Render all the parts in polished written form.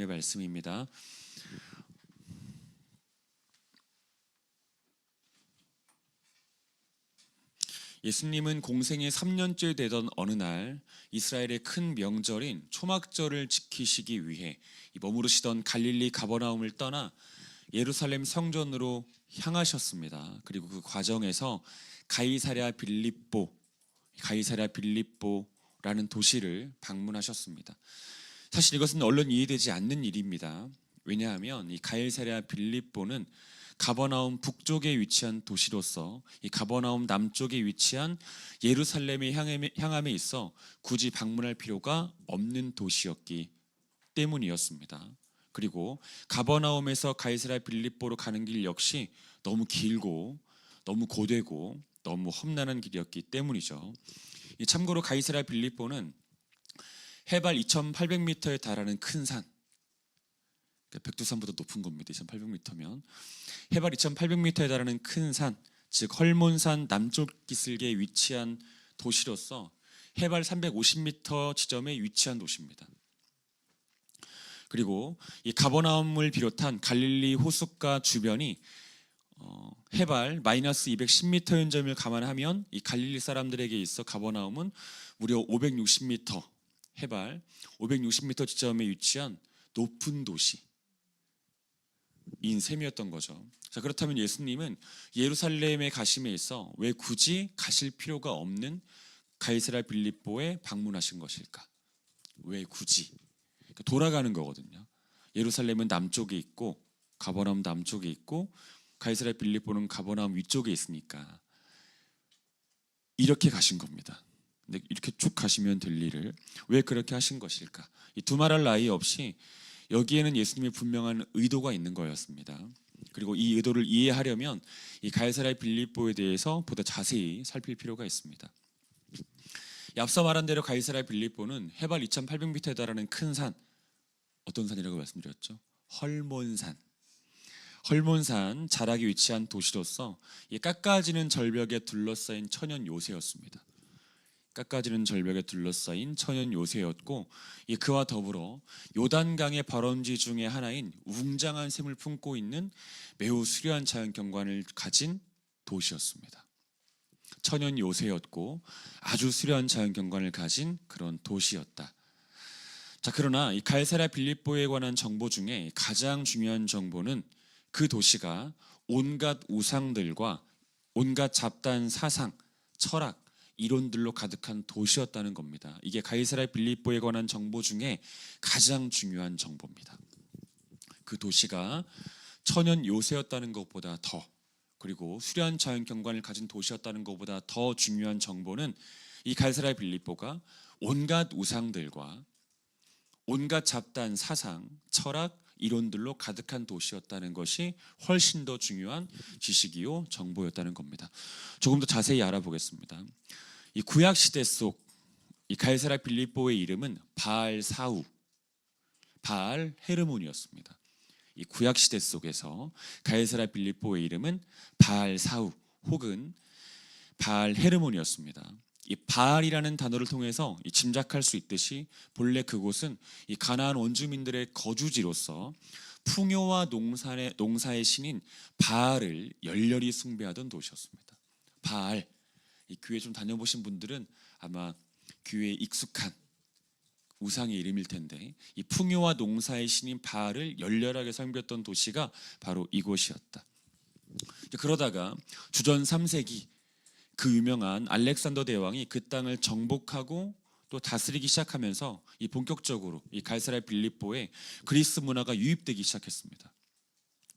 하나님의 말씀입니다. 예수님은 공생애 3년째 되던 어느 날 이스라엘의 큰 명절인 초막절을 지키시기 위해 머무르시던 갈릴리 가버나움을 떠나 예루살렘 성전으로 향하셨습니다. 그리고 그 과정에서 가이사랴 빌립보라는 도시를 방문하셨습니다. 사실 이것은 얼른 이해되지 않는 일입니다. 왜냐하면 이 가이사랴 빌립보는 가버나움 북쪽에 위치한 도시로서 이 가버나움 남쪽에 위치한 예루살렘의 향함에 있어 굳이 방문할 필요가 없는 도시였기 때문이었습니다. 그리고 가버나움에서 가이사랴 빌립보로 가는 길 역시 너무 길고 너무 고되고 너무 험난한 길이었기 때문이죠. 참고로 가이사랴 빌립보는 해발 2,800m에 달하는 큰 산, 백두산보다 높은 겁니다. 2,800m면 해발 2,800m에 달하는 큰 산, 즉 헐몬산 남쪽 기슭에 위치한 도시로서 해발 350m 지점에 위치한 도시입니다. 그리고 이 가버나움을 비롯한 갈릴리 호숫가 주변이 해발 마이너스 210m인 점을 감안하면 이 갈릴리 사람들에게 있어 가버나움은 무려 560m, 해발 560m 지점에 위치한 높은 도시인 셈이었던 거죠. 자, 그렇다면 예수님은 예루살렘에 가심에 있어 왜 굳이 가실 필요가 없는 가이사랴 빌립보에 방문하신 것일까? 왜 굳이? 돌아가는 거거든요. 예루살렘은 남쪽에 있고 가버나움 남쪽에 있고 가이사랴 빌립보는 가버나움 위쪽에 있으니까 이렇게 가신 겁니다. 근데 이렇게 쭉 가시면 될 일을 왜 그렇게 하신 것일까? 이 두말할 나위 없이 여기에는 예수님의 분명한 의도가 있는 거였습니다. 그리고 이 의도를 이해하려면 이 가이사랴 빌립보에 대해서 보다 자세히 살필 필요가 있습니다. 앞서 말한 대로 가이사랴 빌립보는 해발 2,800m에 달하는 큰 산, 어떤 산이라고 말씀드렸죠? 헐몬산 자락에 위치한 도시로서 깎아지는 절벽에 둘러싸인 천연 요새였습니다. 깎아지는 절벽에 둘러싸인 천연 요새였고 그와 더불어 요단강의 발원지 중에 하나인 웅장한 샘을 품고 있는 매우 수려한 자연 경관을 가진 도시였습니다. 천연 요새였고 아주 수려한 자연 경관을 가진 그런 도시였다. 자, 그러나 이 가이사랴 빌립보에 관한 정보 중에 가장 중요한 정보는 그 도시가 온갖 우상들과 온갖 잡다한 사상, 철학, 이론들로 가득한 도시였다는 겁니다. 이게 가이사랴 빌립보에 관한 정보 중에 가장 중요한 정보입니다. 그 도시가 천연 요새였다는 것보다 더, 그리고 수려한 자연 경관을 가진 도시였다는 것보다 더 중요한 정보는 이 가이사랴 빌립보가 온갖 우상들과 온갖 잡다한 사상, 철학, 이론들로 가득한 도시였다는 것이 훨씬 더 중요한 지식이요 정보였다는 겁니다. 조금 더 자세히 알아보겠습니다. 이 구약 시대 속 이 가이사랴 빌립보의 이름은 바알사우, 바알 헤르몬이었습니다. 이 구약 시대 속에서 가이사랴 빌립보의 이름은 바알사우 혹은 바알 헤르몬이었습니다. 이 바알이라는 단어를 통해서 짐작할 수 있듯이 본래 그곳은 이 가나안 원주민들의 거주지로서 풍요와 농사의 신인 바알을 열렬히 숭배하던 도시였습니다. 바알, 이 교회 좀 다녀보신 분들은 아마 교회에 익숙한 우상의 이름일 텐데 이 풍요와 농사의 신인 바알을 열렬하게 섬겼던 도시가 바로 이곳이었다. 그러다가 주전 3세기 그 유명한 알렉산더 대왕이 그 땅을 정복하고 또 다스리기 시작하면서 이 본격적으로 이 가이사랴 빌립보에 그리스 문화가 유입되기 시작했습니다.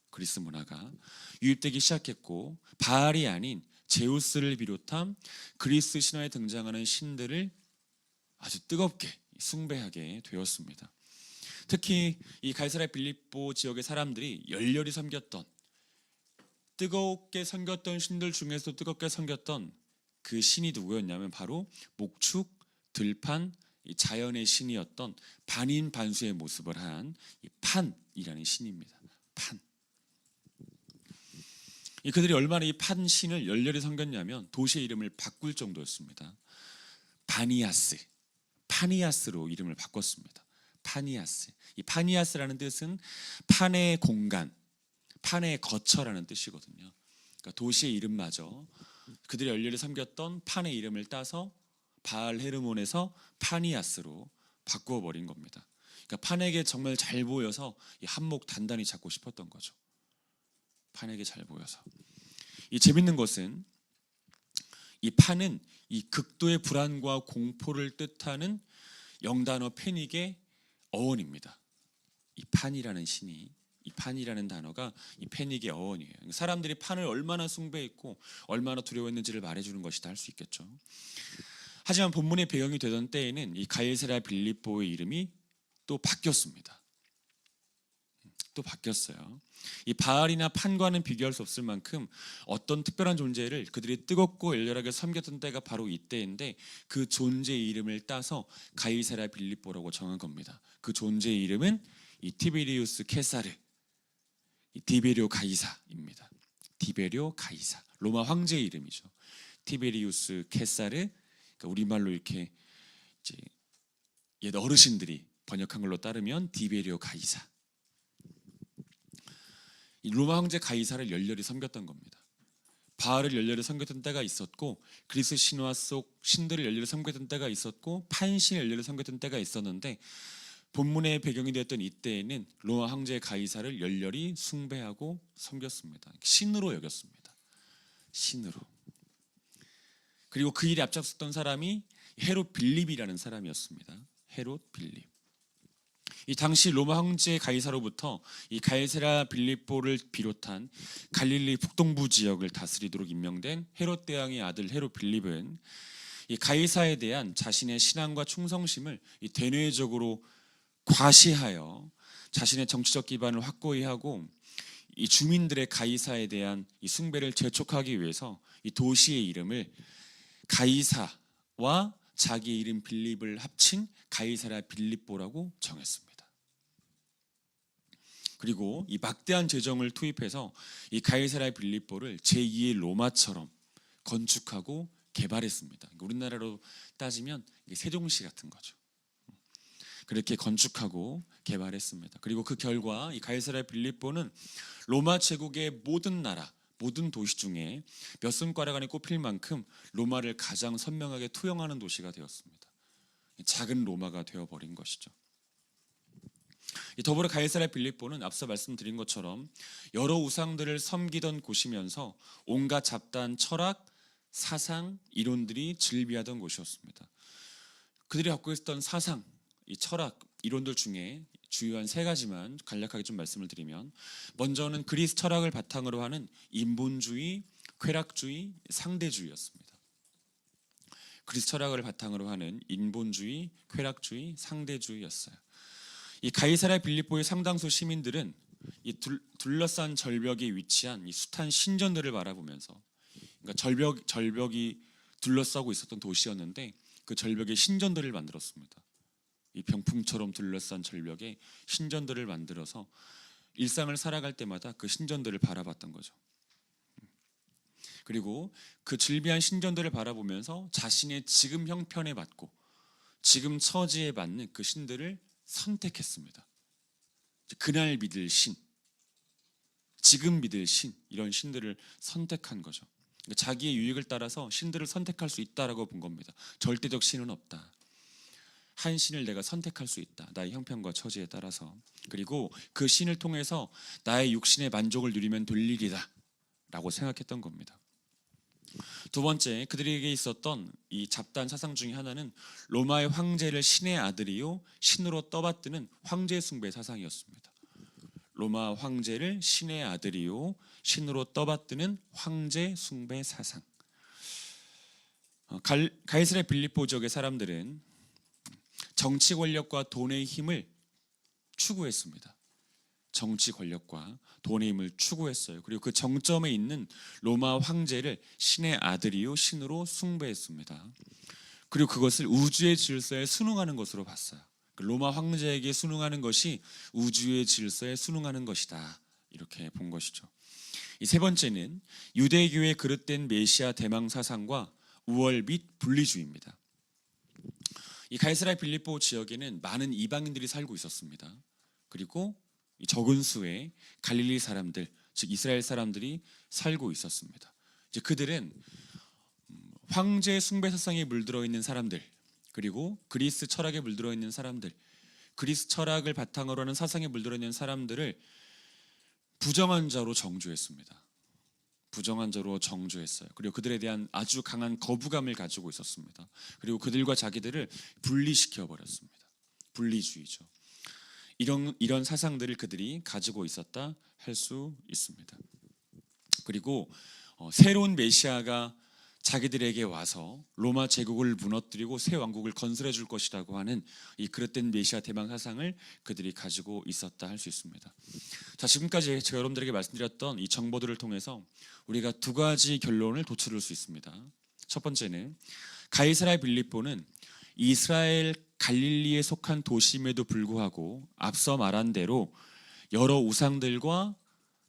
그리스 문화가 유입되기 시작했고 바알이 아닌 제우스를 비롯한 그리스 신화에 등장하는 신들을 아주 뜨겁게 숭배하게 되었습니다. 특히 이 가이사랴 빌립보 지역의 사람들이 열렬히 섬겼던, 뜨겁게 섬겼던 신들 중에서도 뜨겁게 섬겼던 그 신이 누구였냐면 바로 목축, 들판, 이 자연의 신이었던 반인반수의 모습을 한 이 판이라는 신입니다. 판. 그들이 얼마나 이 판 신을 열렬히 섬겼냐면 도시의 이름을 바꿀 정도였습니다. 파니아스로 이름을 바꿨습니다. 파니아스. 이 파니아스라는 뜻은 판의 공간, 판의 거처라는 뜻이거든요. 그러니까 도시의 이름마저 그들의 열렬히 섬겼던 판의 이름을 따서 바알 헤르몬에서 파니아스로 바꾸어 버린 겁니다. 그러니까 판에게 정말 잘 보여서 이 한몫 단단히 잡고 싶었던 거죠. 판에게 잘 보여서. 이 재밌는 것은 이 판은 이 극도의 불안과 공포를 뜻하는 영단어 페닉의 어원입니다. 이 판이라는 신이, 이 판이라는 단어가 이 페닉의 어원이에요. 사람들이 판을 얼마나 숭배했고 얼마나 두려워했는지를 말해주는 것이다 할 수 있겠죠. 하지만 본문의 배경이 되던 때에는 이 가이사랴 빌립보의 이름이 또 바뀌었습니다. 또 바뀌었어요. 이 바알이나 판과는 비교할 수 없을 만큼 어떤 특별한 존재를 그들이 뜨겁고 열렬하게 섬겼던 때가 바로 이때인데, 그 존재의 이름을 따서 가이사랴 빌립보라고 정한 겁니다. 그 존재의 이름은 이 티베리우스 케사르, 이 디베리오 가이사입니다. 디베리오 가이사, 로마 황제의 이름이죠. 티베리우스 케사르, 그러니까 우리말로 이렇게 이제 옛 어르신들이 번역한 걸로 따르면 디베리오 가이사. 이 로마 황제 가이사를 열렬히 섬겼던 겁니다. 바알을 열렬히 섬겼던 때가 있었고, 그리스 신화 속 신들을 열렬히 섬겼던 때가 있었고, 판신을 열렬히 섬겼던 때가 있었는데, 본문의 배경이 되었던 이때에는 로마 황제 가이사를 열렬히 숭배하고 섬겼습니다. 신으로 여겼습니다. 신으로. 그리고 그 일에 앞장섰던 사람이 헤롯 빌립이라는 사람이었습니다. 헤롯 빌립. 이 당시 로마 황제 가이사로부터 이 가이사랴 빌립보를 비롯한 갈릴리 북동부 지역을 다스리도록 임명된 헤롯 대왕의 아들 헤롯 빌립은 이 가이사에 대한 자신의 신앙과 충성심을 이 대내적으로 과시하여 자신의 정치적 기반을 확고히 하고, 이 주민들의 가이사에 대한 이 숭배를 재촉하기 위해서 이 도시의 이름을 가이사와 자기의 이름 빌립을 합친 가이사랴 빌립보라고 정했습니다. 그리고 이 막대한 재정을 투입해서 이 가이사랴 빌립보를 제2의 로마처럼 건축하고 개발했습니다. 우리나라로 따지면 세종시 같은 거죠. 그렇게 건축하고 개발했습니다. 그리고 그 결과 이 가이사랴 빌립보는 로마 제국의 모든 나라, 모든 도시 중에 몇 손가락 안에 꼽힐 만큼 로마를 가장 선명하게 투영하는 도시가 되었습니다. 작은 로마가 되어버린 것이죠. 더불어 가이사랴 빌립보는 앞서 말씀드린 것처럼 여러 우상들을 섬기던 곳이면서 온갖 잡다한 철학, 사상, 이론들이 즐비하던 곳이었습니다. 그들이 갖고 있었던 사상, 이 철학, 이론들 중에 주요한 세 가지만 간략하게 좀 말씀을 드리면, 먼저는 그리스 철학을 바탕으로 하는 인본주의, 쾌락주의, 상대주의였습니다. 그리스 철학을 바탕으로 하는 인본주의, 쾌락주의, 상대주의였어요. 이 가이사랴 빌립보의 상당수 시민들은 이 둘러싼 절벽에 위치한 이 숱한 신전들을 바라보면서, 그러니까 절벽이 둘러싸고 있었던 도시였는데 그 절벽에 신전들을 만들었습니다. 이 병풍처럼 둘러싼 절벽에 신전들을 만들어서 일상을 살아갈 때마다 그 신전들을 바라봤던 거죠. 그리고 그 즐비한 신전들을 바라보면서 자신의 지금 형편에 맞고 지금 처지에 맞는 그 신들을 선택했습니다. 그날 믿을 신, 지금 믿을 신, 이런 신들을 선택한 거죠. 그러니까 자기의 유익을 따라서 신들을 선택할 수 있다라고 본 겁니다. 절대적 신은 없다. 한 신을 내가 선택할 수 있다. 나의 형편과 처지에 따라서. 그리고 그 신을 통해서 나의 육신의 만족을 누리면 될 일이다 라고 생각했던 겁니다. 두 번째, 그들에게 있었던 이 잡다한 사상 중에 하나는 로마의 황제를 신의 아들이요 신으로 떠받드는 황제 숭배 사상이었습니다. 로마 황제를 신의 아들이요 신으로 떠받드는 황제 숭배 사상. 가이사랴 빌립보 지역의 사람들은 정치 권력과 돈의 힘을 추구했습니다. 정치 권력과 돈의 힘을 추구했어요. 그리고 그 정점에 있는 로마 황제를 신의 아들이요 신으로 숭배했습니다. 그리고 그것을 우주의 질서에 순응하는 것으로 봤어요. 로마 황제에게 순응하는 것이 우주의 질서에 순응하는 것이다, 이렇게 본 것이죠. 이 세 번째는 유대교의 그릇된 메시아 대망 사상과 우월 및 분리주의입니다. 이 가이사랴 빌립보 지역에는 많은 이방인들이 살고 있었습니다. 그리고 이 적은 수의 갈릴리 사람들, 즉 이스라엘 사람들이 살고 있었습니다. 이제 그들은 황제 숭배 사상에 물들어 있는 사람들, 그리고 그리스 철학에 물들어 있는 사람들, 그리스 철학을 바탕으로 하는 사상에 물들어 있는 사람들을 부정한 자로 정죄했습니다. 부정한 자로 정죄했어요. 그리고 그들에 대한 아주 강한 거부감을 가지고 있었습니다. 그리고 그들과 자기들을 분리시켜 버렸습니다. 분리주의죠. 이런 사상들을 그들이 가지고 있었다 할 수 있습니다. 그리고 새로운 메시아가 자기들에게 와서 로마 제국을 무너뜨리고 새 왕국을 건설해 줄 것이라고 하는 이 그릇된 메시아 대망 사상을 그들이 가지고 있었다 할 수 있습니다. 자, 지금까지 제가 여러분들에게 말씀드렸던 이 정보들을 통해서 우리가 두 가지 결론을 도출할 수 있습니다. 첫 번째는 가이사랴 빌립보는 이스라엘 갈릴리에 속한 도시임에도 불구하고 앞서 말한 대로 여러 우상들과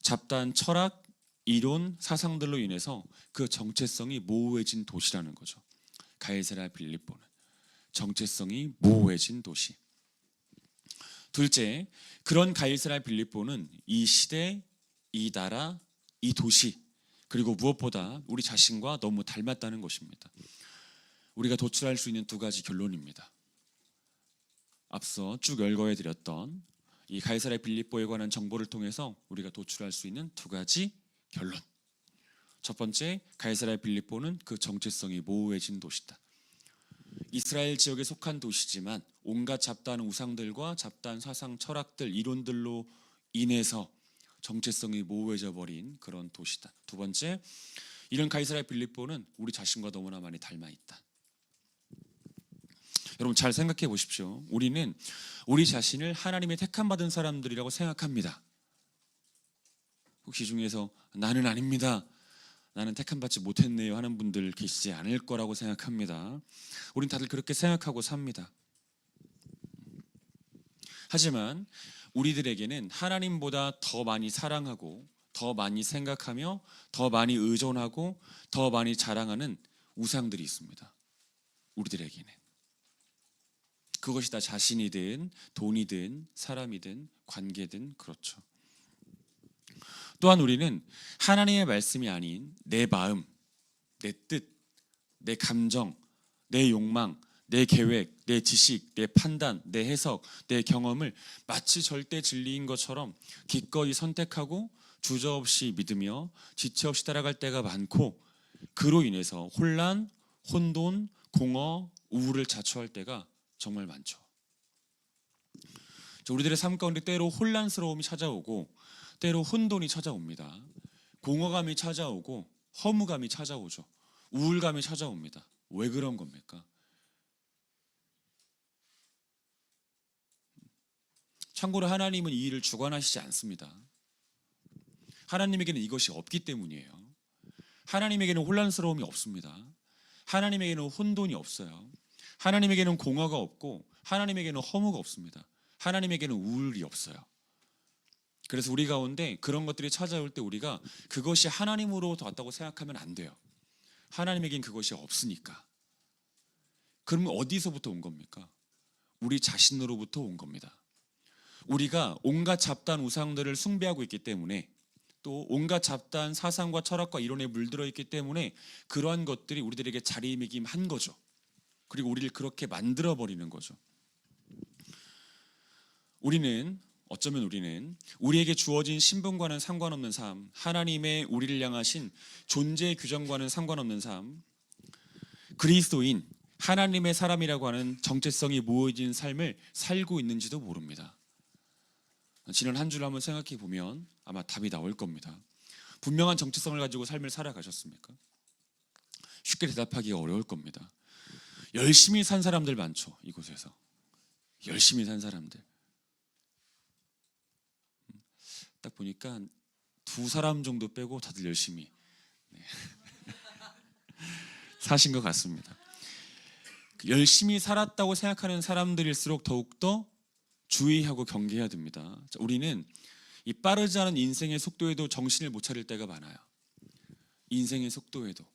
잡다한 철학, 이론, 사상들로 인해서 그 정체성이 모호해진 도시라는 거죠. 가이사랴 빌립보는 정체성이 모호해진 도시. 둘째, 그런 가이사랴 빌립보는 이 시대, 이 나라, 이 도시, 그리고 무엇보다 우리 자신과 너무 닮았다는 것입니다. 우리가 도출할 수 있는 두 가지 결론입니다. 앞서 쭉 열거해 드렸던 이 가이사랴 빌립보에 관한 정보를 통해서 우리가 도출할 수 있는 두 가지 결론. 첫 번째, 가이사랴 빌립보는 그 정체성이 모호해진 도시다. 이스라엘 지역에 속한 도시지만 온갖 잡다한 우상들과 잡다한 사상, 철학들, 이론들로 인해서 정체성이 모호해져 버린 그런 도시다. 두 번째, 이런 가이사랴 빌립보는 우리 자신과 너무나 많이 닮아 있다. 여러분 잘 생각해 보십시오. 우리는 우리 자신을 하나님의 택함 받은 사람들이라고 생각합니다. 혹시 중에서 나는 아닙니다, 나는 택함 받지 못했네요 하는 분들 계시지 않을 거라고 생각합니다. 우린 다들 그렇게 생각하고 삽니다. 하지만 우리들에게는 하나님보다 더 많이 사랑하고 더 많이 생각하며 더 많이 의존하고 더 많이 자랑하는 우상들이 있습니다. 우리들에게는 그것이 다 자신이든 돈이든 사람이든 관계든 그렇죠. 또한 우리는 하나님의 말씀이 아닌 내 마음, 내 뜻, 내 감정, 내 욕망, 내 계획, 내 지식, 내 판단, 내 해석, 내 경험을 마치 절대 진리인 것처럼 기꺼이 선택하고 주저없이 믿으며 지체 없이 따라갈 때가 많고, 그로 인해서 혼란, 혼돈, 공허, 우울을 자초할 때가 정말 많죠. 우리들의 삶 가운데 때로 혼란스러움이 찾아오고 때로 혼돈이 찾아옵니다. 공허감이 찾아오고 허무감이 찾아오죠. 우울감이 찾아옵니다. 왜 그런 겁니까? 참고로 하나님은 이 일을 주관하시지 않습니다. 하나님에게는 이것이 없기 때문이에요. 하나님에게는 혼란스러움이 없습니다. 하나님에게는 혼돈이 없어요. 하나님에게는 공허가 없고 하나님에게는 허무가 없습니다. 하나님에게는 우울이 없어요. 그래서 우리 가운데 그런 것들이 찾아올 때 우리가 그것이 하나님으로부터 왔다고 생각하면 안 돼요. 하나님에겐 그것이 없으니까. 그러면 어디서부터 온 겁니까? 우리 자신으로부터 온 겁니다. 우리가 온갖 잡다한 우상들을 숭배하고 있기 때문에, 또 온갖 잡다한 사상과 철학과 이론에 물들어 있기 때문에 그러한 것들이 우리들에게 자리매김한 거죠. 그리고 우리를 그렇게 만들어버리는 거죠. 어쩌면 우리는 우리에게 주어진 신분과는 상관없는 삶, 하나님의 우리를 향하신 존재 규정과는 상관없는 삶, 그리스도인 하나님의 사람이라고 하는 정체성이 모여진 삶을 살고 있는지도 모릅니다. 지난 한 주를 한번 생각해 보면 아마 답이 나올 겁니다. 분명한 정체성을 가지고 삶을 살아가셨습니까? 쉽게 대답하기가 어려울 겁니다. 열심히 산 사람들 많죠, 이곳에서. 열심히 산 사람들. 딱 보니까 두 사람 정도 빼고 다들 열심히 사신 것 같습니다. 열심히 살았다고 생각하는 사람들일수록 더욱더 주의하고 경계해야 됩니다. 우리는 이 빠르지 않은 인생의 속도에도 정신을 못 차릴 때가 많아요. 인생의 속도에도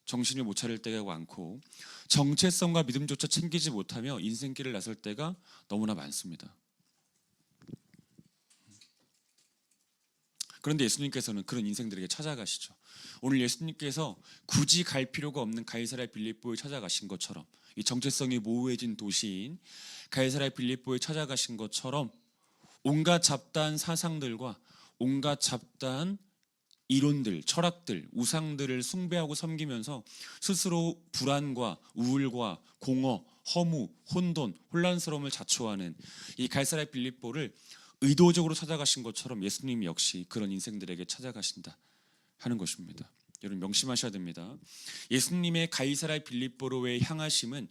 정신을 못 차릴 때가 많고 정체성과 믿음조차 챙기지 못하며 인생길을 나설 때가 너무나 많습니다. 그런데 예수님께서는 그런 인생들에게 찾아가시죠. 오늘 예수님께서 굳이 갈 필요가 없는 가이사랴 빌립보에 찾아가신 것처럼, 이 정체성이 모호해진 도시인 가이사랴 빌립보에 찾아가신 것처럼 온갖 잡다한 사상들과 온갖 잡다한 이론들, 철학들, 우상들을 숭배하고 섬기면서 스스로 불안과 우울과 공허, 허무, 혼돈, 혼란스러움을 자초하는 이 가이사랴 빌립보를 의도적으로 찾아가신 것처럼 예수님이 역시 그런 인생들에게 찾아가신다 하는 것입니다. 여러분 명심하셔야 됩니다. 예수님의 가이사랴 빌립보로의 향하심은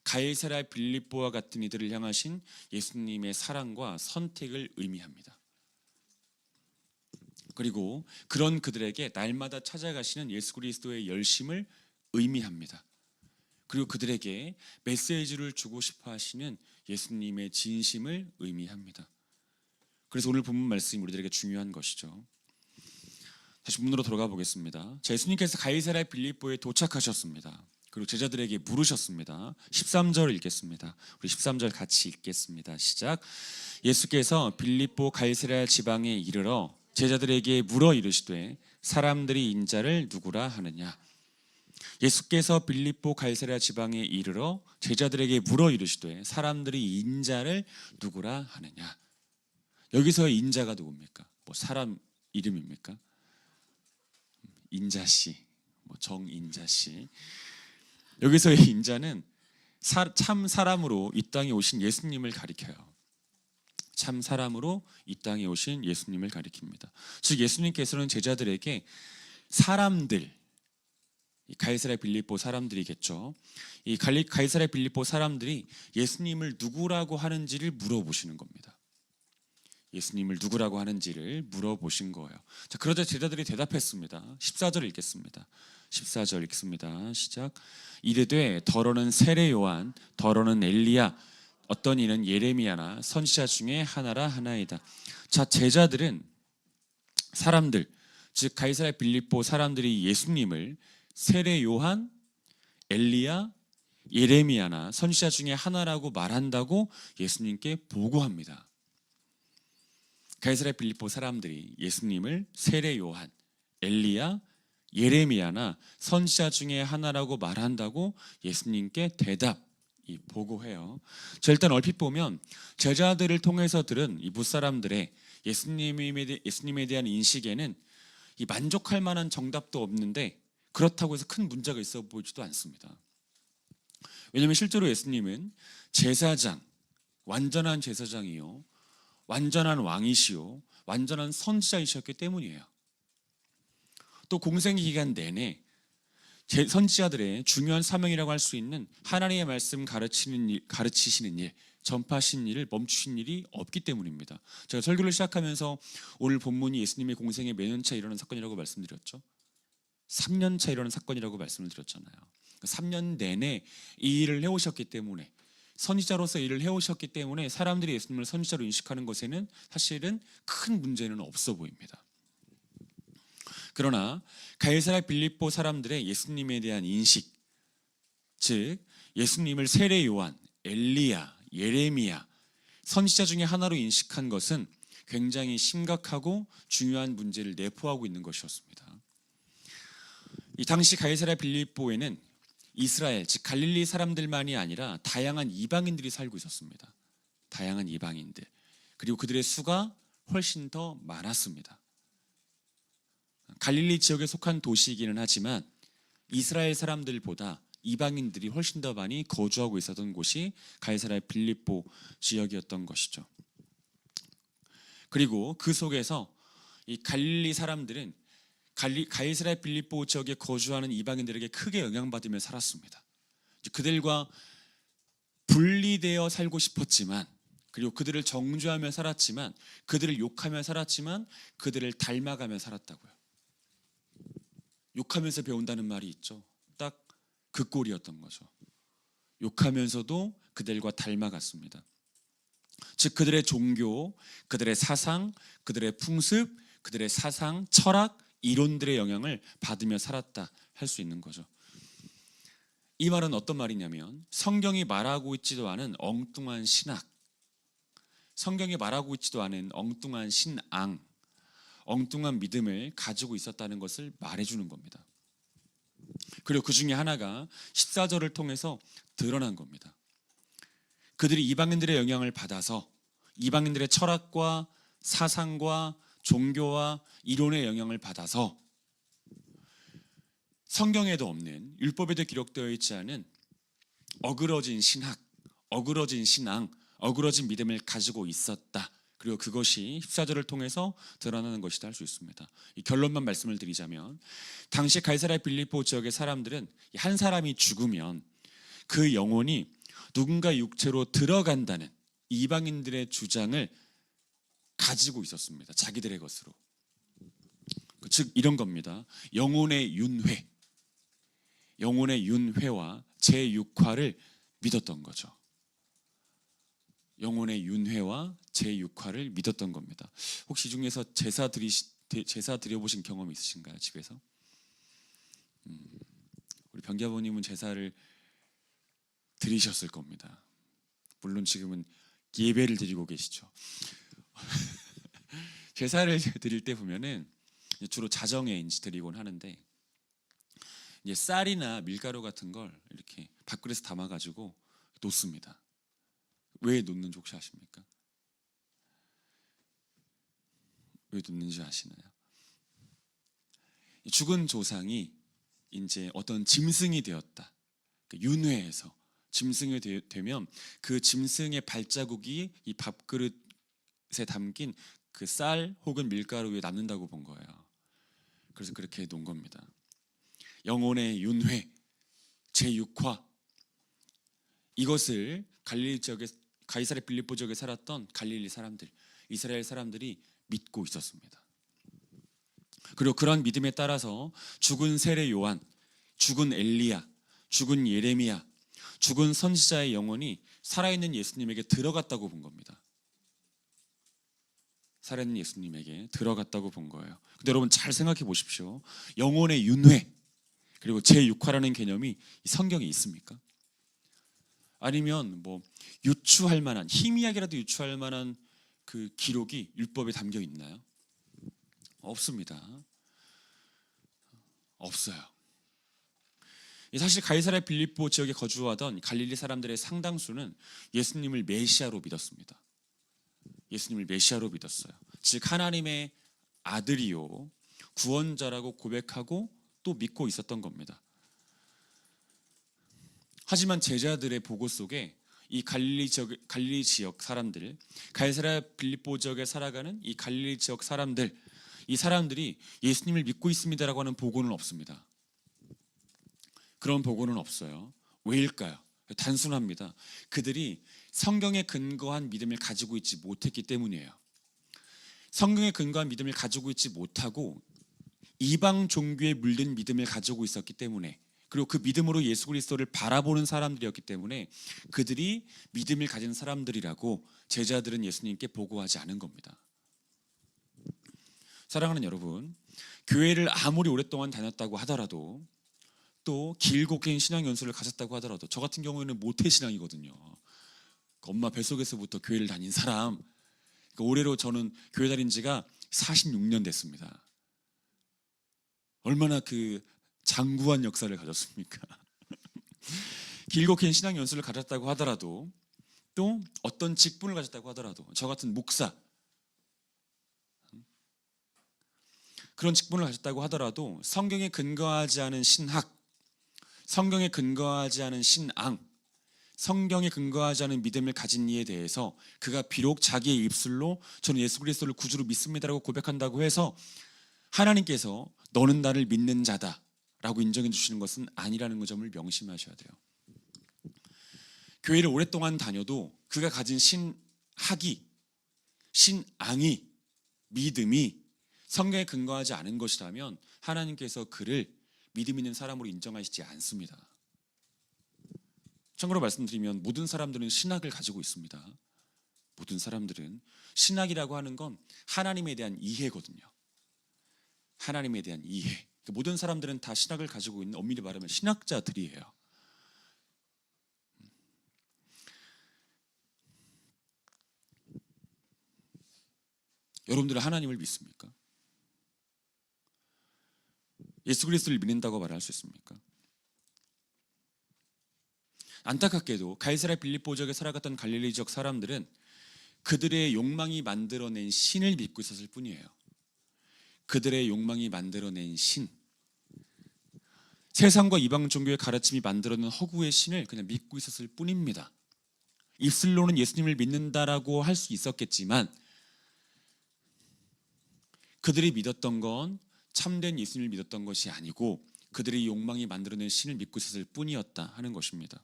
가이사랴 빌립보와 같은 이들을 향하신 예수님의 사랑과 선택을 의미합니다. 그리고 그런 그들에게 날마다 찾아가시는 예수 그리스도의 열심을 의미합니다. 그리고 그들에게 메시지를 주고 싶어 하시는 예수님의 진심을 의미합니다. 그래서 오늘 본문 말씀이 우리들에게 중요한 것이죠. 다시 본문으로 돌아가 보겠습니다. 예수님께서 가이사랴 빌립보에 도착하셨습니다. 그리고 제자들에게 물으셨습니다. 13절 읽겠습니다. 우리 13절 같이 읽겠습니다. 시작. 예수께서 빌립보 가이사랴 지방에 이르러 제자들에게 물어 이르시되 사람들이 인자를 누구라 하느냐. 예수께서 빌립보 가이사랴 지방에 이르러 제자들에게 물어 이르시되 사람들이 인자를 누구라 하느냐. 여기서 인자가 누굽니까? 뭐 사람 이름입니까? 인자씨, 뭐 정인자씨. 여기서의 인자는 참 사람으로 이 땅에 오신 예수님을 가리켜요. 참 사람으로 이 땅에 오신 예수님을 가리킵니다. 즉 예수님께서는 제자들에게 사람들, 가이사랴 빌립보 사람들이겠죠. 이 가이사랴 빌립보 사람들이 예수님을 누구라고 하는지를 물어보시는 겁니다. 예수님을 누구라고 하는지를 물어보신 거예요. 자, 그러자 제자들이 대답했습니다. 14절 읽겠습니다. 14절 읽습니다. 시작. 이르되 더러는 세례 요한, 더러는 엘리야, 어떤 이는 예레미야나 선지자 중에 하나라 하나이다. 자, 제자들은 사람들, 즉 가이사랴 빌립보 사람들이 예수님을 세례 요한, 엘리야, 예레미야나 선지자 중에 하나라고 말한다고 예수님께 보고합니다. 가이사랴 빌립보 사람들이 예수님을 세례 요한, 엘리야, 예레미야나 선지자 중에 하나라고 말한다고 예수님께 보고해요. 자, 일단 얼핏 보면 제자들을 통해서 들은 이 뭇사람들의 예수님에 대한 인식에는 이 만족할 만한 정답도 없는데 그렇다고 해서 큰 문제가 있어 보이지도 않습니다. 왜냐하면 실제로 예수님은 제사장, 완전한 제사장이요, 완전한 왕이시요, 완전한 선지자이셨기 때문이에요. 또 공생의 기간 내내 선지자들의 중요한 사명이라고 할 수 있는 하나님의 말씀 가르치시는 일, 전파하신 일을 멈추신 일이 없기 때문입니다. 제가 설교를 시작하면서 오늘 본문이 예수님의 공생의 몇 년차 일어난 사건이라고 말씀드렸죠. 3년차 일어난 사건이라고 말씀을 드렸잖아요. 3년 내내 이 일을 해오셨기 때문에, 선지자로서 일을 해오셨기 때문에 사람들이 예수님을 선지자로 인식하는 것에는 사실은 큰 문제는 없어 보입니다. 그러나 가이사랴 빌립보 사람들의 예수님에 대한 인식, 즉 예수님을 세례 요한, 엘리야, 예레미야, 선지자 중에 하나로 인식한 것은 굉장히 심각하고 중요한 문제를 내포하고 있는 것이었습니다. 이 당시 가이사랴 빌립보에는 이스라엘, 즉 갈릴리 사람들만이 아니라 다양한 이방인들이 살고 있었습니다. 다양한 이방인들, 그리고 그들의 수가 훨씬 더 많았습니다. 갈릴리 지역에 속한 도시이기는 하지만 이스라엘 사람들보다 이방인들이 훨씬 더 많이 거주하고 있었던 곳이 가이사랴 빌립보 지역이었던 것이죠. 그리고 그 속에서 이 갈릴리 사람들은 가이사랴 빌립보 지역에 거주하는 이방인들에게 크게 영향받으며 살았습니다. 그들과 분리되어 살고 싶었지만, 그리고 그들을 정죄하며 살았지만, 그들을 욕하며 살았지만, 그들을 닮아가며 살았다고요. 욕하면서 배운다는 말이 있죠. 딱 그 꼴이었던 거죠. 욕하면서도 그들과 닮아갔습니다. 즉 그들의 종교, 그들의 사상, 그들의 풍습, 그들의 사상, 철학, 이론들의 영향을 받으며 살았다 할 수 있는 거죠. 이 말은 어떤 말이냐면 성경이 말하고 있지도 않은 엉뚱한 신학, 성경이 말하고 있지도 않은 엉뚱한 신앙, 엉뚱한 믿음을 가지고 있었다는 것을 말해주는 겁니다. 그리고 그 중에 하나가 14절을 통해서 드러난 겁니다. 그들이 이방인들의 영향을 받아서 이방인들의 철학과 사상과 종교와 이론의 영향을 받아서 성경에도 없는, 율법에도 기록되어 있지 않은 어그러진 신학, 어그러진 신앙, 어그러진 믿음을 가지고 있었다. 그리고 그것이 14절을 통해서 드러나는 것이다 할 수 있습니다. 이 결론만 말씀을 드리자면, 당시 가이사랴 빌립보 지역의 사람들은 한 사람이 죽으면 그 영혼이 누군가 육체로 들어간다는 이방인들의 주장을 가지고 있었습니다. 자기들의 것으로. 즉 이런 겁니다. 영혼의 윤회, 영혼의 윤회와 제6화를 믿었던 거죠. 영혼의 윤회와 제6화를 믿었던 겁니다. 혹시 이 중에서 제사 드려보신 경험이 있으신가요? 집에서? 우리 병자부님은 제사를 드리셨을 겁니다. 물론 지금은 예배를 드리고 계시죠. 제사를 드릴 때 보면은 주로 자정에 이제 드리곤 하는데, 이제 쌀이나 밀가루 같은 걸 이렇게 밥그릇에 담아가지고 놓습니다. 왜 놓는지 혹시 아십니까? 왜 놓는지 아시나요? 죽은 조상이 이제 어떤 짐승이 되었다. 윤회에서 짐승이 되면 그 짐승의 발자국이 이 밥그릇에 담긴 그 쌀 혹은 밀가루 위에 남는다고 본 거예요. 그래서 그렇게 놓은 겁니다. 영혼의 윤회, 제6화, 이것을 갈릴리 지역에, 가이사랴 빌립보 지역에 살았던 갈릴리 사람들, 이스라엘 사람들이 믿고 있었습니다. 그리고 그런 믿음에 따라서 죽은 세례 요한, 죽은 엘리야, 죽은 예레미야, 죽은 선지자의 영혼이 살아있는 예수님에게 들어갔다고 본 겁니다. 살아있는 예수님에게 들어갔다고 본 거예요. 근데 여러분 잘 생각해 보십시오. 영혼의 윤회 그리고 제6화라는 개념이 성경에 있습니까? 아니면 뭐 유추할 만한, 희미하게라도 유추할 만한 그 기록이 율법에 담겨 있나요? 없습니다. 없어요. 사실 가이사랴 빌립보 지역에 거주하던 갈릴리 사람들의 상당수는 예수님을 메시아로 믿었습니다. 예수님을 메시아로 믿었어요. 즉 하나님의 아들이요 구원자라고 고백하고 또 믿고 있었던 겁니다. 하지만 제자들의 보고 속에 이 갈릴리 지역 사람들, 가이사랴 빌립보 지역에 살아가는 이 갈릴리 지역 사람들, 이 사람들이 예수님을 믿고 있습니다라고 하는 보고는 없습니다. 그런 보고는 없어요. 왜일까요? 단순합니다. 그들이 성경에 근거한 믿음을 가지고 있지 못했기 때문이에요. 성경에 근거한 믿음을 가지고 있지 못하고 이방 종교에 물든 믿음을 가지고 있었기 때문에, 그리고 그 믿음으로 예수 그리스도를 바라보는 사람들이었기 때문에 그들이 믿음을 가진 사람들이라고 제자들은 예수님께 보고하지 않은 겁니다. 사랑하는 여러분, 교회를 아무리 오랫동안 다녔다고 하더라도, 또 길고 긴 신앙 연수를 가졌다고 하더라도, 저 같은 경우에는 모태신앙이거든요. 엄마 뱃속에서부터 교회를 다닌 사람, 올해로 저는 교회 다닌 지가 46년 됐습니다. 얼마나 그 장구한 역사를 가졌습니까? 길고 긴 신앙 연수를 가졌다고 하더라도, 또 어떤 직분을 가졌다고 하더라도, 저 같은 목사, 그런 직분을 가졌다고 하더라도 성경에 근거하지 않은 신학, 성경에 근거하지 않은 신앙, 성경에 근거하지 않은 믿음을 가진 이에 대해서 그가 비록 자기의 입술로 저는 예수 그리스도를 구주로 믿습니다라고 고백한다고 해서 하나님께서 너는 나를 믿는 자다 라고 인정해 주시는 것은 아니라는 그 점을 명심하셔야 돼요. 교회를 오랫동안 다녀도 그가 가진 신학이, 신앙이, 믿음이 성경에 근거하지 않은 것이라면 하나님께서 그를 믿음 있는 사람으로 인정하시지 않습니다. 참고로 말씀드리면 모든 사람들은 신학을 가지고 있습니다. 모든 사람들은 신학이라고 하는 건 하나님에 대한 이해거든요. 하나님에 대한 이해. 모든 사람들은 다 신학을 가지고 있는, 엄밀히 말하면 신학자들이에요. 여러분들은 하나님을 믿습니까? 예수 그리스도를 믿는다고 말할 수 있습니까? 안타깝게도 가이사랴 빌립보 지역에 살아갔던 갈릴리 지역 사람들은 그들의 욕망이 만들어낸 신을 믿고 있었을 뿐이에요. 그들의 욕망이 만들어낸 신, 세상과 이방 종교의 가르침이 만들어낸 허구의 신을 그냥 믿고 있었을 뿐입니다. 입술로는 예수님을 믿는다라고 할 수 있었겠지만 그들이 믿었던 건 참된 예수님을 믿었던 것이 아니고 그들의 욕망이 만들어낸 신을 믿고 있었을 뿐이었다 하는 것입니다.